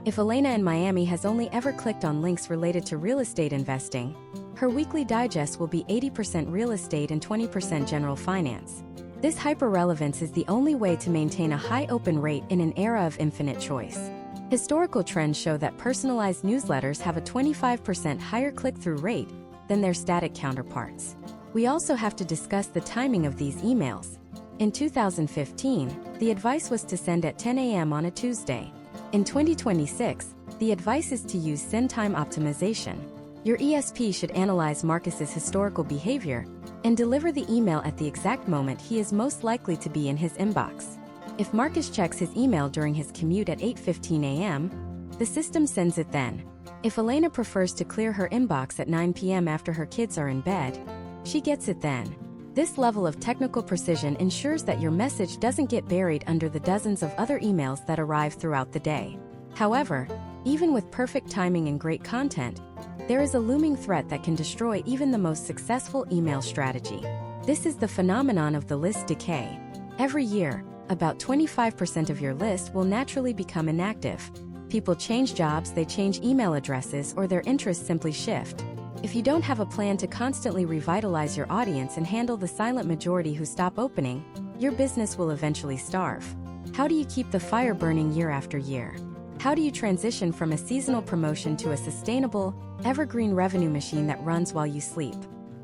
If Elena in Miami has only ever clicked on links related to real estate investing, her weekly digest will be 80% real estate and 20% general finance. This hyper-relevance is the only way to maintain a high open rate in an era of infinite choice. Historical trends show that personalized newsletters have a 25% higher click-through rate than their static counterparts. We also have to discuss the timing of these emails. In 2015, the advice was to send at 10 a.m. on a Tuesday. In 2026, the advice is to use send time optimization. Your ESP should analyze Marcus's historical behavior and deliver the email at the exact moment he is most likely to be in his inbox. If Marcus checks his email during his commute at 8:15 a.m., the system sends it then. If Elena prefers to clear her inbox at 9 p.m. after her kids are in bed, she gets it then. This level of technical precision ensures that your message doesn't get buried under the dozens of other emails that arrive throughout the day. However, even with perfect timing and great content, there is a looming threat that can destroy even the most successful email strategy. This is the phenomenon of the list decay. Every year, about 25% of your list will naturally become inactive. People change jobs, they change email addresses, or their interests simply shift. If you don't have a plan to constantly revitalize your audience and handle the silent majority who stop opening, your business will eventually starve. How do you keep the fire burning year after year? How do you transition from a seasonal promotion to a sustainable, evergreen revenue machine that runs while you sleep?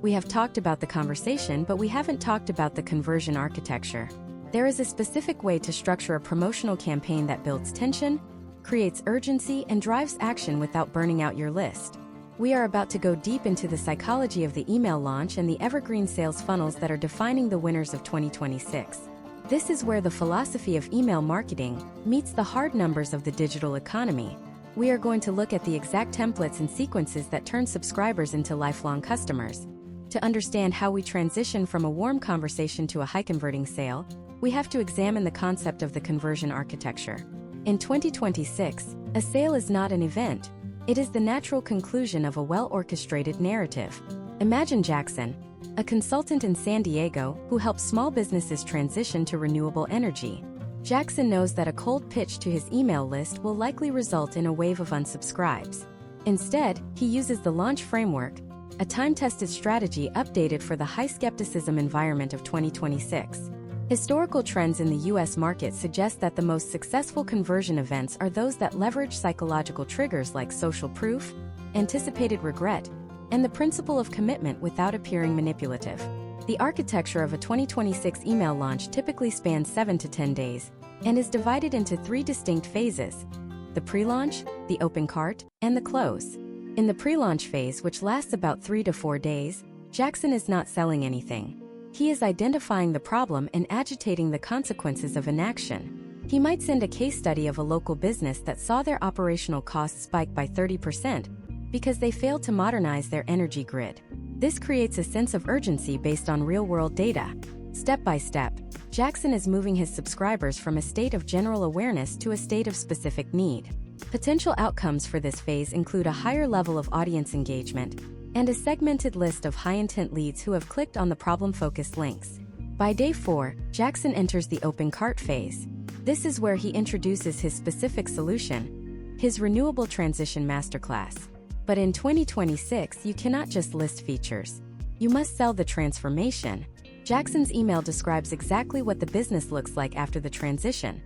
We have talked about the conversation, but we haven't talked about the conversion architecture. There is a specific way to structure a promotional campaign that builds tension, creates urgency, and drives action without burning out your list. We are about to go deep into the psychology of the email launch and the evergreen sales funnels that are defining the winners of 2026. This is where the philosophy of email marketing meets the hard numbers of the digital economy. We are going to look at the exact templates and sequences that turn subscribers into lifelong customers. To understand how we transition from a warm conversation to a high-converting sale, we have to examine the concept of the conversion architecture. In 2026, a sale is not an event. It is the natural conclusion of a well-orchestrated narrative. Imagine Jackson, a consultant in San Diego who helps small businesses transition to renewable energy. Jackson knows that a cold pitch to his email list will likely result in a wave of unsubscribes. Instead, he uses the launch framework, a time-tested strategy updated for the high skepticism environment of 2026. Historical trends in the U.S. market suggest that the most successful conversion events are those that leverage psychological triggers like social proof, anticipated regret, and the principle of commitment without appearing manipulative. The architecture of a 2026 email launch typically spans 7 to 10 days and is divided into 3 distinct phases: the pre-launch, the open cart, and the close. In the pre-launch phase, which lasts about 3 to 4 days, Jackson is not selling anything. He is identifying the problem and agitating the consequences of inaction. He might send a case study of a local business that saw their operational costs spike by 30% because they failed to modernize their energy grid. This creates a sense of urgency based on real-world data. Step by step, Jackson is moving his subscribers from a state of general awareness to a state of specific need. Potential outcomes for this phase include a higher level of audience engagement and a segmented list of high-intent leads who have clicked on the problem-focused links. By day 4, Jackson enters the open cart phase. This is where he introduces his specific solution, his renewable transition masterclass. But in 2026, you cannot just list features. You must sell the transformation. Jackson's email describes exactly what the business looks like after the transition: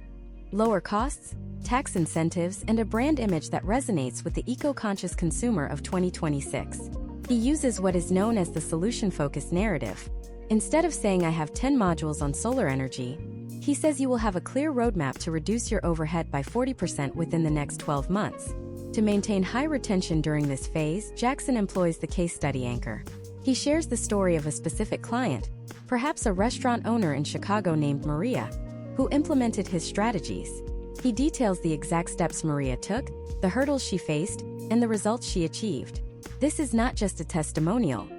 lower costs, tax incentives, and a brand image that resonates with the eco-conscious consumer of 2026. He uses what is known as the solution-focused narrative. Instead of saying "I have 10 modules on solar energy," he says you will have a clear roadmap to reduce your overhead by 40% within the next 12 months. To maintain high retention during this phase, Jackson employs the case study anchor. He shares the story of a specific client, perhaps a restaurant owner in Chicago named Maria, who implemented his strategies. He details the exact steps Maria took, the hurdles she faced, and the results she achieved. This is not just a testimonial.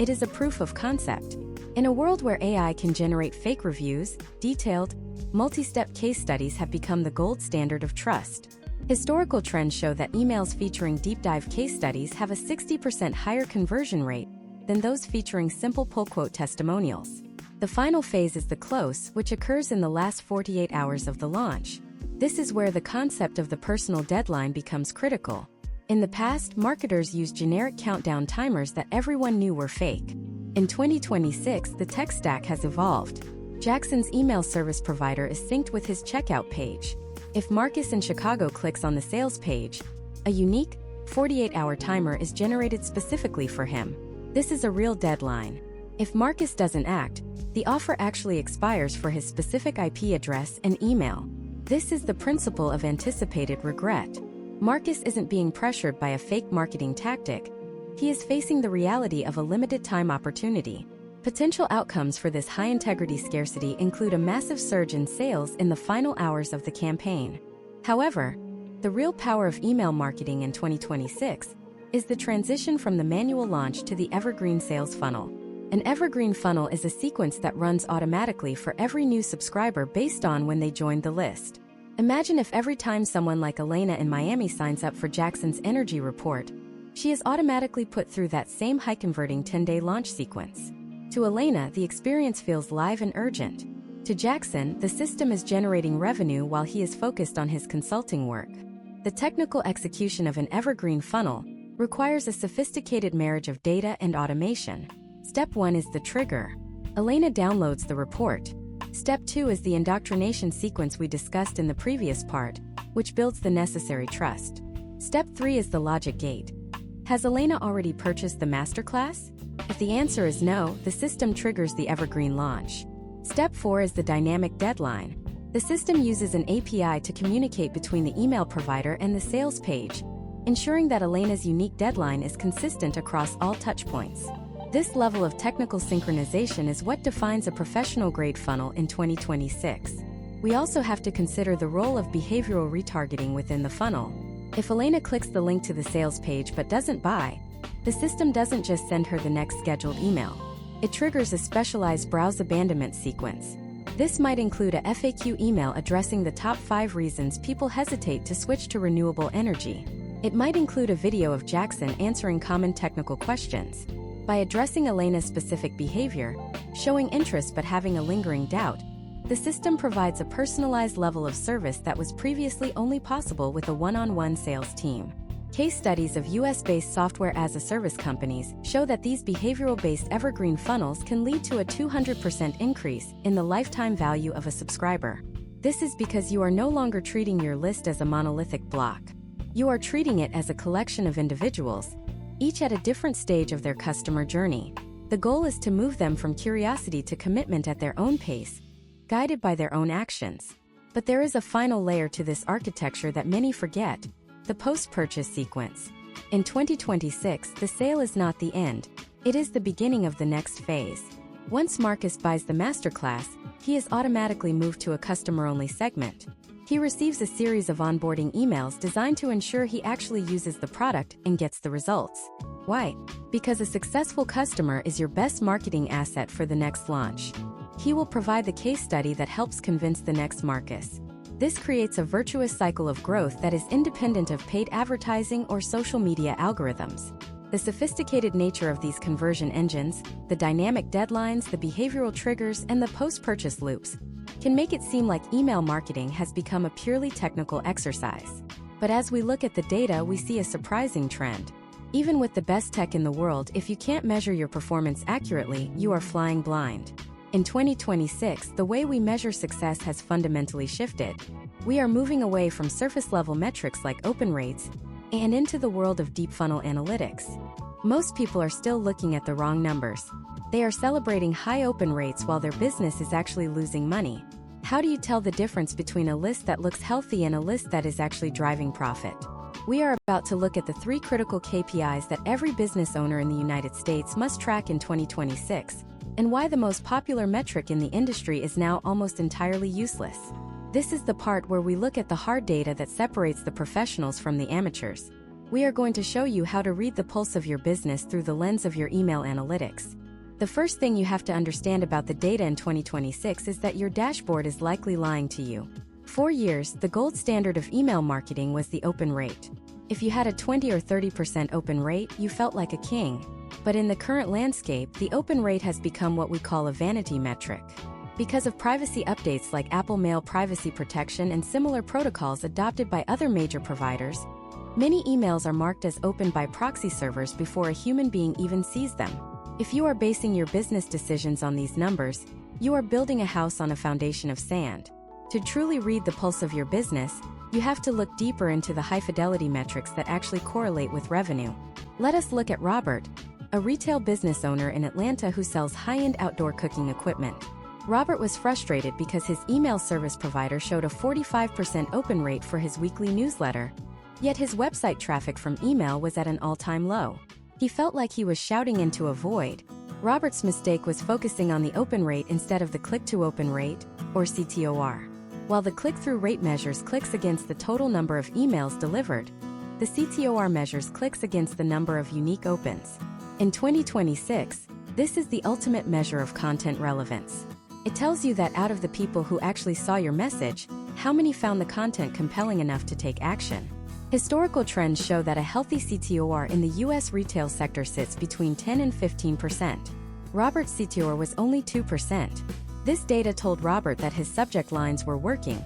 It is a proof of concept. In a world where AI can generate fake reviews, detailed, multi-step case studies have become the gold standard of trust. Historical trends show that emails featuring deep dive case studies have a 60% higher conversion rate than those featuring simple pull quote testimonials. The final phase is the close, which occurs in the last 48 hours of the launch. This is where the concept of the personal deadline becomes critical. In the past, marketers used generic countdown timers that everyone knew were fake. In 2026, the tech stack has evolved. Jackson's email service provider is synced with his checkout page. If Marcus in Chicago clicks on the sales page, a unique 48-hour timer is generated specifically for him. This is a real deadline. If Marcus doesn't act, the offer actually expires for his specific IP address and email. This is the principle of anticipated regret. Marcus isn't being pressured by a fake marketing tactic. He is facing the reality of a limited time opportunity. Potential outcomes for this high-integrity scarcity include a massive surge in sales in the final hours of the campaign. However, the real power of email marketing in 2026 is the transition from the manual launch to the evergreen sales funnel. An evergreen funnel is a sequence that runs automatically for every new subscriber based on when they joined the list. Imagine if every time someone like Elena in Miami signs up for Jackson's energy report, she is automatically put through that same high-converting 10-day launch sequence. To Elena, the experience feels live and urgent. To Jackson, the system is generating revenue while he is focused on his consulting work. The technical execution of an evergreen funnel requires a sophisticated marriage of data and automation. Step 1 is the trigger. Elena downloads the report. Step 2 is the indoctrination sequence we discussed in the previous part, which builds the necessary trust. Step 3 is the logic gate. Has Elena already purchased the masterclass? If the answer is no, the system triggers the evergreen launch. Step 4 is the dynamic deadline. The system uses an API to communicate between the email provider and the sales page, ensuring that Elena's unique deadline is consistent across all touchpoints. This level of technical synchronization is what defines a professional-grade funnel in 2026. We also have to consider the role of behavioral retargeting within the funnel. If Elena clicks the link to the sales page but doesn't buy, the system doesn't just send her the next scheduled email. It triggers a specialized browse abandonment sequence. This might include a FAQ email addressing the top 5 reasons people hesitate to switch to renewable energy. It might include a video of Jackson answering common technical questions. By addressing Elena's specific behavior, showing interest but having a lingering doubt, the system provides a personalized level of service that was previously only possible with a one-on-one sales team. Case studies of US-based software-as-a-service companies show that these behavioral-based evergreen funnels can lead to a 200% increase in the lifetime value of a subscriber. This is because you are no longer treating your list as a monolithic block. You are treating it as a collection of individuals, each at a different stage of their customer journey. The goal is to move them from curiosity to commitment at their own pace, guided by their own actions. But there is a final layer to this architecture that many forget: the post-purchase sequence. In 2026, the sale is not the end. It is the beginning of the next phase. Once Marcus buys the masterclass, he is automatically moved to a customer-only segment. He receives a series of onboarding emails designed to ensure he actually uses the product and gets the results. Why? Because a successful customer is your best marketing asset for the next launch. He will provide the case study that helps convince the next Marcus. This creates a virtuous cycle of growth that is independent of paid advertising or social media algorithms. The sophisticated nature of these conversion engines, the dynamic deadlines, the behavioral triggers, and the post-purchase loops can make it seem like email marketing has become a purely technical exercise. But as we look at the data, we see a surprising trend. Even with the best tech in the world, if you can't measure your performance accurately, you are flying blind. In 2026, the way we measure success has fundamentally shifted. We are moving away from surface-level metrics like open rates and into the world of deep funnel analytics. Most people are still looking at the wrong numbers. They are celebrating high open rates while their business is actually losing money. How do you tell the difference between a list that looks healthy and a list that is actually driving profit? We are about to look at the 3 critical KPIs that every business owner in the United States must track in 2026, and why the most popular metric in the industry is now almost entirely useless. This is the part where we look at the hard data that separates the professionals from the amateurs. We are going to show you how to read the pulse of your business through the lens of your email analytics. The first thing you have to understand about the data in 2026 is that your dashboard is likely lying to you. For years, the gold standard of email marketing was the open rate. If you had a 20 or 30% open rate, you felt like a king. But in the current landscape, the open rate has become what we call a vanity metric. Because of privacy updates like Apple Mail privacy protection and similar protocols adopted by other major providers, many emails are marked as open by proxy servers before a human being even sees them. If you are basing your business decisions on these numbers, you are building a house on a foundation of sand. To truly read the pulse of your business, you have to look deeper into the high-fidelity metrics that actually correlate with revenue. Let us look at Robert, a retail business owner in Atlanta who sells high-end outdoor cooking equipment. Robert was frustrated because his email service provider showed a 45% open rate for his weekly newsletter, yet his website traffic from email was at an all-time low. He felt like he was shouting into a void. Robert's mistake was focusing on the open rate instead of the click-to-open rate, or CTOR. While the click-through rate measures clicks against the total number of emails delivered, the CTOR measures clicks against the number of unique opens. In 2026, this is the ultimate measure of content relevance. It tells you that out of the people who actually saw your message, how many found the content compelling enough to take action. Historical trends show that a healthy CTOR in the U.S. retail sector sits between 10 and 15%. Robert's CTOR was only 2%. This data told Robert that his subject lines were working,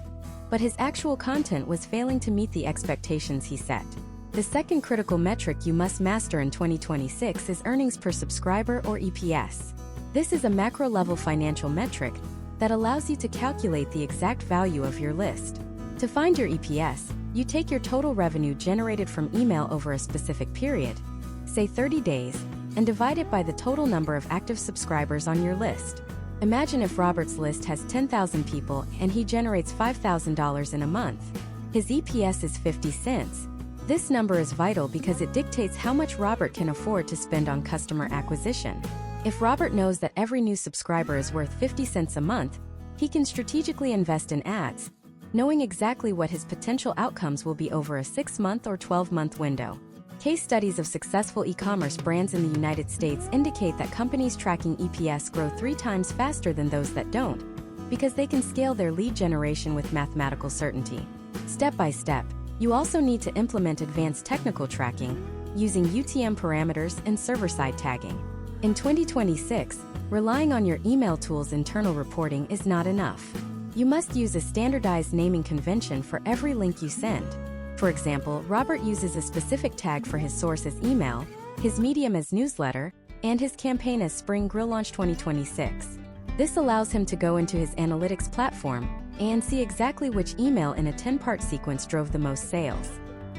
but his actual content was failing to meet the expectations he set. The second critical metric you must master in 2026 is earnings per subscriber, or EPS. This is a macro-level financial metric that allows you to calculate the exact value of your list. To find your EPS, you take your total revenue generated from email over a specific period, say 30 days, and divide it by the total number of active subscribers on your list. Imagine if Robert's list has 10,000 people and he generates $5,000 in a month. His EPS is 50 cents. This number is vital because it dictates how much Robert can afford to spend on customer acquisition. If Robert knows that every new subscriber is worth 50 cents a month, he can strategically invest in ads, knowing exactly what his potential outcomes will be over a 6-month or 12-month window. Case studies of successful e-commerce brands in the United States indicate that companies tracking EPS grow 3 times faster than those that don't, because they can scale their lead generation with mathematical certainty. Step by step, you also need to implement advanced technical tracking, using UTM parameters and server-side tagging. In 2026, relying on your email tool's internal reporting is not enough. You must use a standardized naming convention for every link you send. For example, Robert uses a specific tag for his source as email, his medium as newsletter, and his campaign as Spring Grill Launch 2026. This allows him to go into his analytics platform and see exactly which email in a 10-part sequence drove the most sales.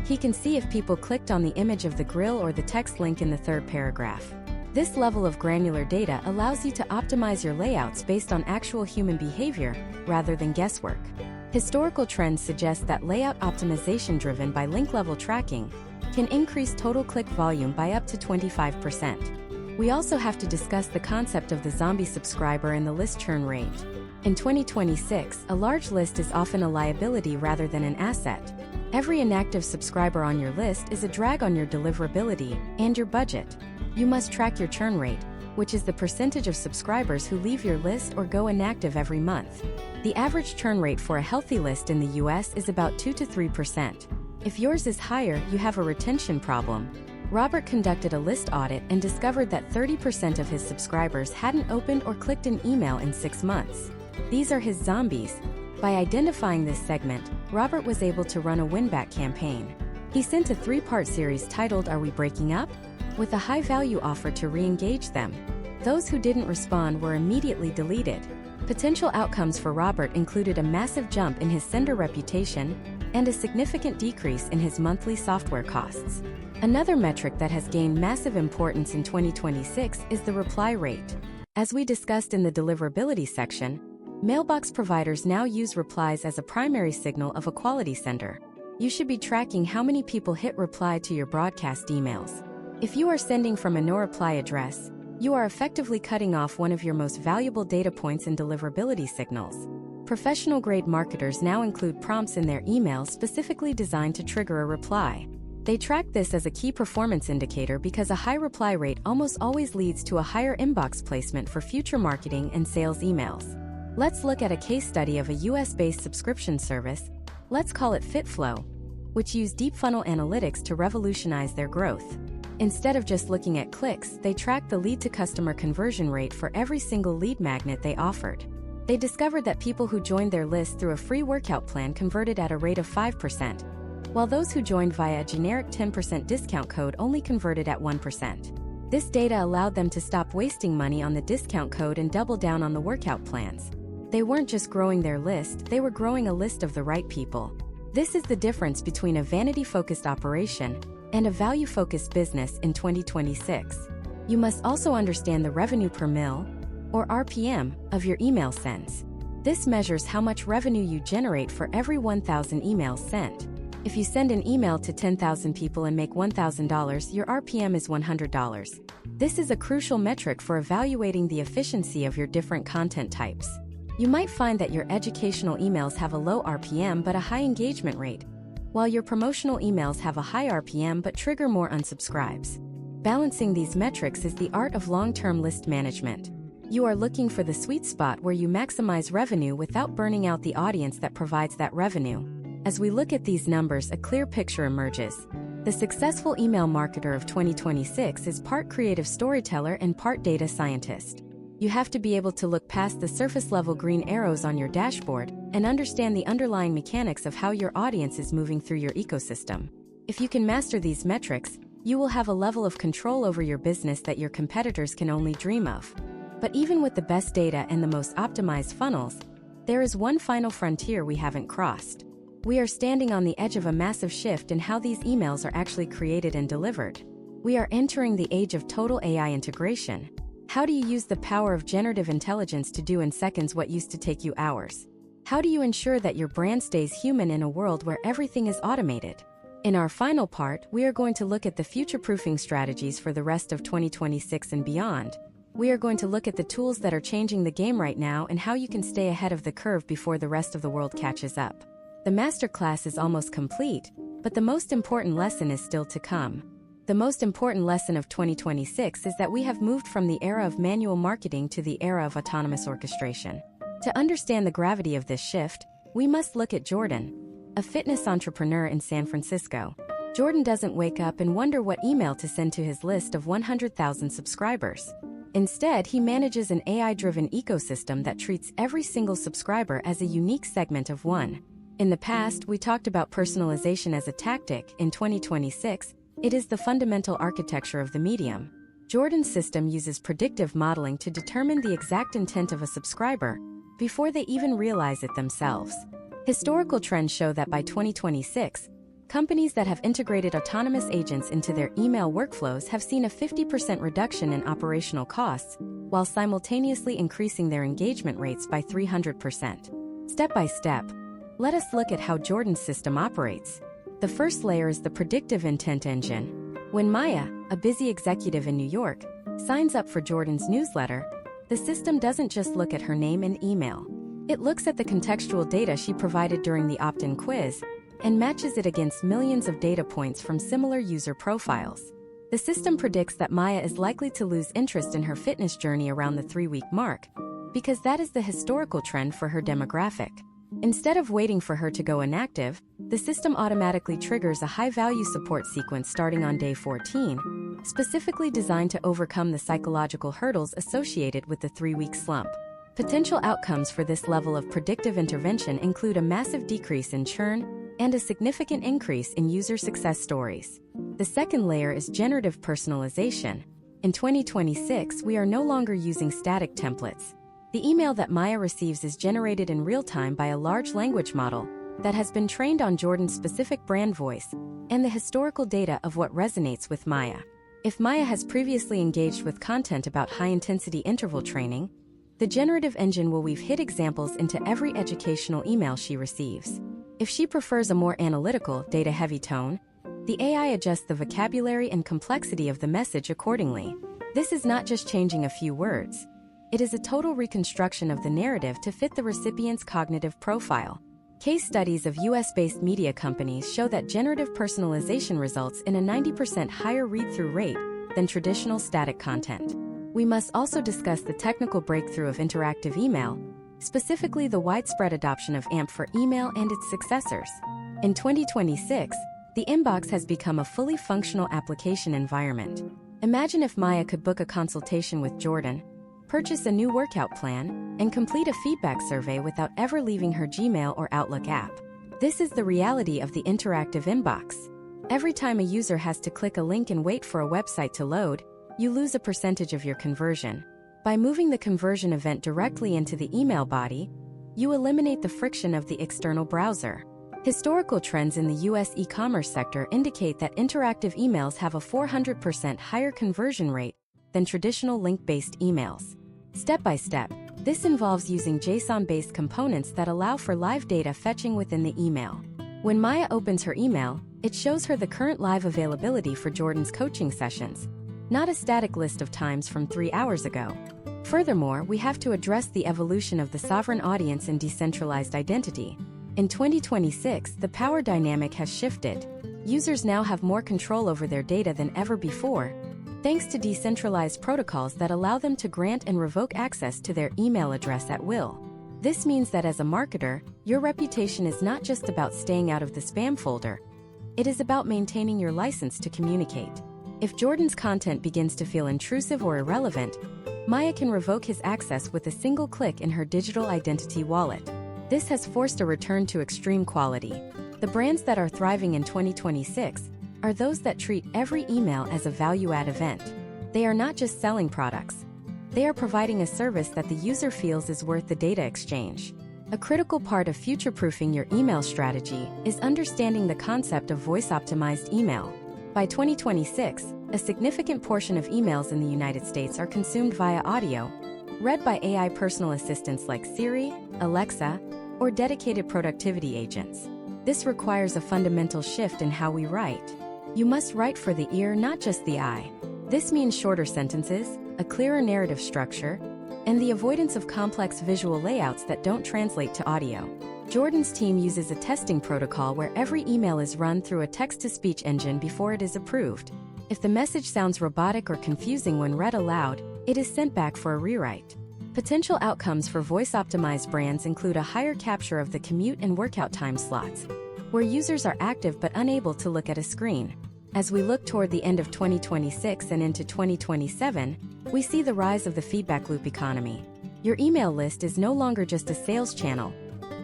He can see if people clicked on the image of the grill or the text link in the third paragraph. This level of granular data allows you to optimize your layouts based on actual human behavior, rather than guesswork. Historical trends suggest that layout optimization driven by link-level tracking can increase total click volume by up to 25%. We also have to discuss the concept of the zombie subscriber and the list churn rate. In 2026, a large list is often a liability rather than an asset. Every inactive subscriber on your list is a drag on your deliverability and your budget. You must track your churn rate, which is the percentage of subscribers who leave your list or go inactive every month. The average churn rate for a healthy list in the US is about 2 to 3%. If yours is higher, you have a retention problem. Robert conducted a list audit and discovered that 30% of his subscribers hadn't opened or clicked an email in 6 months. These are his zombies. By identifying this segment, Robert was able to run a win-back campaign. He sent a 3-part series titled "Are We Breaking Up?" with a high-value offer to re-engage them. Those who didn't respond were immediately deleted. Potential outcomes for Robert included a massive jump in his sender reputation and a significant decrease in his monthly software costs. Another metric that has gained massive importance in 2026 is the reply rate. As we discussed in the deliverability section, mailbox providers now use replies as a primary signal of a quality sender. You should be tracking how many people hit reply to your broadcast emails. If you are sending from a no-reply address, you are effectively cutting off one of your most valuable data points in deliverability signals. Professional-grade marketers now include prompts in their emails specifically designed to trigger a reply. They track this as a key performance indicator because a high reply rate almost always leads to a higher inbox placement for future marketing and sales emails. Let's look at a case study of a US-based subscription service, let's call it FitFlow, which use deep funnel analytics to revolutionize their growth. Instead of just looking at clicks, they tracked the lead-to-customer conversion rate for every single lead magnet they offered. They discovered that people who joined their list through a free workout plan converted at a rate of 5%, while those who joined via a generic 10% discount code only converted at 1%. This data allowed them to stop wasting money on the discount code and double down on the workout plans. They weren't just growing their list, they were growing a list of the right people. This is the difference between a vanity-focused operation and a value-focused business in 2026. You must also understand the revenue per mil, or RPM, of your email sends. This measures how much revenue you generate for every 1,000 emails sent. If you send an email to 10,000 people and make $1,000, your RPM is $100. This is a crucial metric for evaluating the efficiency of your different content types. You might find that your educational emails have a low RPM but a high engagement rate, while your promotional emails have a high RPM but trigger more unsubscribes. Balancing these metrics is the art of long-term list management. You are looking for the sweet spot where you maximize revenue without burning out the audience that provides that revenue. As we look at these numbers, a clear picture emerges. The successful email marketer of 2026 is part creative storyteller and part data scientist. You have to be able to look past the surface-level green arrows on your dashboard and understand the underlying mechanics of how your audience is moving through your ecosystem. If you can master these metrics, you will have a level of control over your business that your competitors can only dream of. But even with the best data and the most optimized funnels, there is one final frontier we haven't crossed. We are standing on the edge of a massive shift in how these emails are actually created and delivered. We are entering the age of total AI integration. How do you use the power of generative intelligence to do in seconds what used to take you hours? How do you ensure that your brand stays human in a world where everything is automated? In our final part, we are going to look at the future-proofing strategies for the rest of 2026 and beyond. We are going to look at the tools that are changing the game right now and how you can stay ahead of the curve before the rest of the world catches up. The masterclass is almost complete, but the most important lesson is still to come. The most important lesson of 2026 is that we have moved from the era of manual marketing to the era of autonomous orchestration. To understand the gravity of this shift, we must look at Jordan, a fitness entrepreneur in San Francisco. Jordan doesn't wake up and wonder what email to send to his list of 100,000 subscribers. Instead, he manages an AI-driven ecosystem that treats every single subscriber as a unique segment of one. In the past, we talked about personalization as a tactic. In 2026, it is the fundamental architecture of the medium. Jordan's system uses predictive modeling to determine the exact intent of a subscriber before they even realize it themselves. Historical trends show that by 2026, companies that have integrated autonomous agents into their email workflows have seen a 50% reduction in operational costs, while simultaneously increasing their engagement rates by 300%. Step by step, let us look at how Jordan's system operates. The first layer is the predictive intent engine. When Maya, a busy executive in New York, signs up for Jordan's newsletter, the system doesn't just look at her name and email. It looks at the contextual data she provided during the opt-in quiz and matches it against millions of data points from similar user profiles. The system predicts that Maya is likely to lose interest in her fitness journey around the 3-week mark, because that is the historical trend for her demographic. Instead of waiting for her to go inactive, the system automatically triggers a high-value support sequence starting on day 14, specifically designed to overcome the psychological hurdles associated with the 3-week slump. Potential outcomes for this level of predictive intervention include a massive decrease in churn and a significant increase in user success stories. The second layer is generative personalization. In 2026, we are no longer using static templates. The email that Maya receives is generated in real time by a large language model that has been trained on Jordan's specific brand voice and the historical data of what resonates with Maya. If Maya has previously engaged with content about high-intensity interval training, the generative engine will weave hit examples into every educational email she receives. If she prefers a more analytical, data-heavy tone, the AI adjusts the vocabulary and complexity of the message accordingly. This is not just changing a few words. It is a total reconstruction of the narrative to fit the recipient's cognitive profile. Case studies of US-based media companies show that generative personalization results in a 90% higher read-through rate than traditional static content. We must also discuss the technical breakthrough of interactive email, specifically the widespread adoption of AMP for email and its successors. In 2026, the inbox has become a fully functional application environment. Imagine if Maya could book a consultation with Jordan, purchase a new workout plan, and complete a feedback survey without ever leaving her Gmail or Outlook app. This is the reality of the interactive inbox. Every time a user has to click a link and wait for a website to load, you lose a percentage of your conversion. By moving the conversion event directly into the email body, you eliminate the friction of the external browser. Historical trends in the US e-commerce sector indicate that interactive emails have a 400% higher conversion rate than traditional link-based emails. Step by step, this involves using JSON-based components that allow for live data fetching within the email. When Maya opens her email, it shows her the current live availability for Jordan's coaching sessions, not a static list of times from 3 hours ago. Furthermore, we have to address the evolution of the sovereign audience and decentralized identity. In 2026, the power dynamic has shifted. Users now have more control over their data than ever before, thanks to decentralized protocols that allow them to grant and revoke access to their email address at will. This means that as a marketer, your reputation is not just about staying out of the spam folder. It is about maintaining your license to communicate. If Jordan's content begins to feel intrusive or irrelevant, Maya can revoke his access with a single click in her digital identity wallet. This has forced a return to extreme quality. The brands that are thriving in 2026 are those that treat every email as a value-add event. They are not just selling products. They are providing a service that the user feels is worth the data exchange. A critical part of future-proofing your email strategy is understanding the concept of voice-optimized email. By 2026, a significant portion of emails in the United States are consumed via audio, read by AI personal assistants like Siri, Alexa, or dedicated productivity agents. This requires a fundamental shift in how we write. You must write for the ear, not just the eye. This means shorter sentences, a clearer narrative structure, and the avoidance of complex visual layouts that don't translate to audio. Jordan's team uses a testing protocol where every email is run through a text-to-speech engine before it is approved. If the message sounds robotic or confusing when read aloud, it is sent back for a rewrite. Potential outcomes for voice-optimized brands include a higher capture of the commute and workout time slots, where users are active but unable to look at a screen. As we look toward the end of 2026 and into 2027, we see the rise of the feedback loop economy. Your email list is no longer just a sales channel.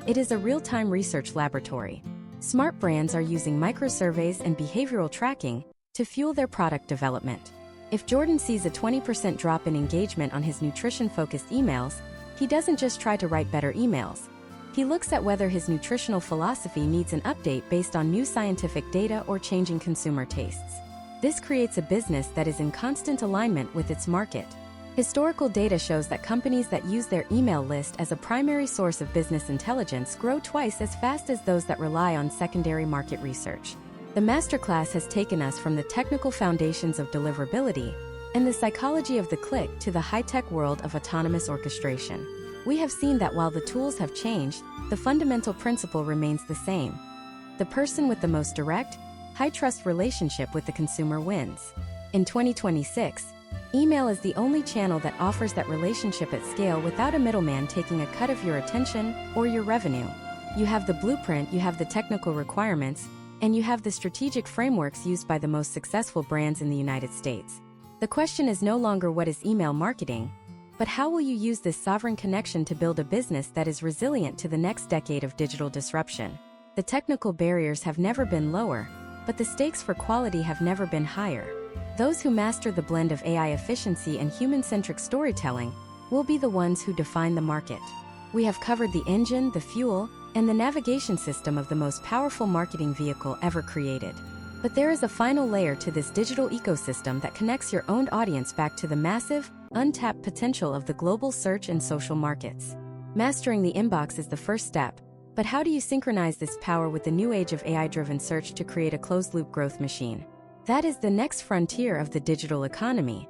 It is a real-time research laboratory. Smart brands are using microsurveys and behavioral tracking to fuel their product development. If Jordan sees a 20% drop in engagement on his nutrition-focused emails, he doesn't just try to write better emails. He looks at whether his nutritional philosophy needs an update based on new scientific data or changing consumer tastes. This creates a business that is in constant alignment with its market. Historical data shows that companies that use their email list as a primary source of business intelligence grow twice as fast as those that rely on secondary market research. The masterclass has taken us from the technical foundations of deliverability and the psychology of the click to the high-tech world of autonomous orchestration. We have seen that while the tools have changed, the fundamental principle remains the same. The person with the most direct, high-trust relationship with the consumer wins. In 2026, email is the only channel that offers that relationship at scale without a middleman taking a cut of your attention or your revenue. You have the blueprint, you have the technical requirements, and you have the strategic frameworks used by the most successful brands in the United States. The question is no longer what is email marketing, but how will you use this sovereign connection to build a business that is resilient to the next decade of digital disruption? The technical barriers have never been lower, but the stakes for quality have never been higher. Those who master the blend of AI efficiency and human-centric storytelling will be the ones who define the market. We have covered the engine, the fuel, and the navigation system of the most powerful marketing vehicle ever created. But there is a final layer to this digital ecosystem that connects your owned audience back to the massive, untapped potential of the global search and social markets. Mastering the inbox is the first step, but how do you synchronize this power with the new age of AI-driven search to create a closed-loop growth machine? That is the next frontier of the digital economy,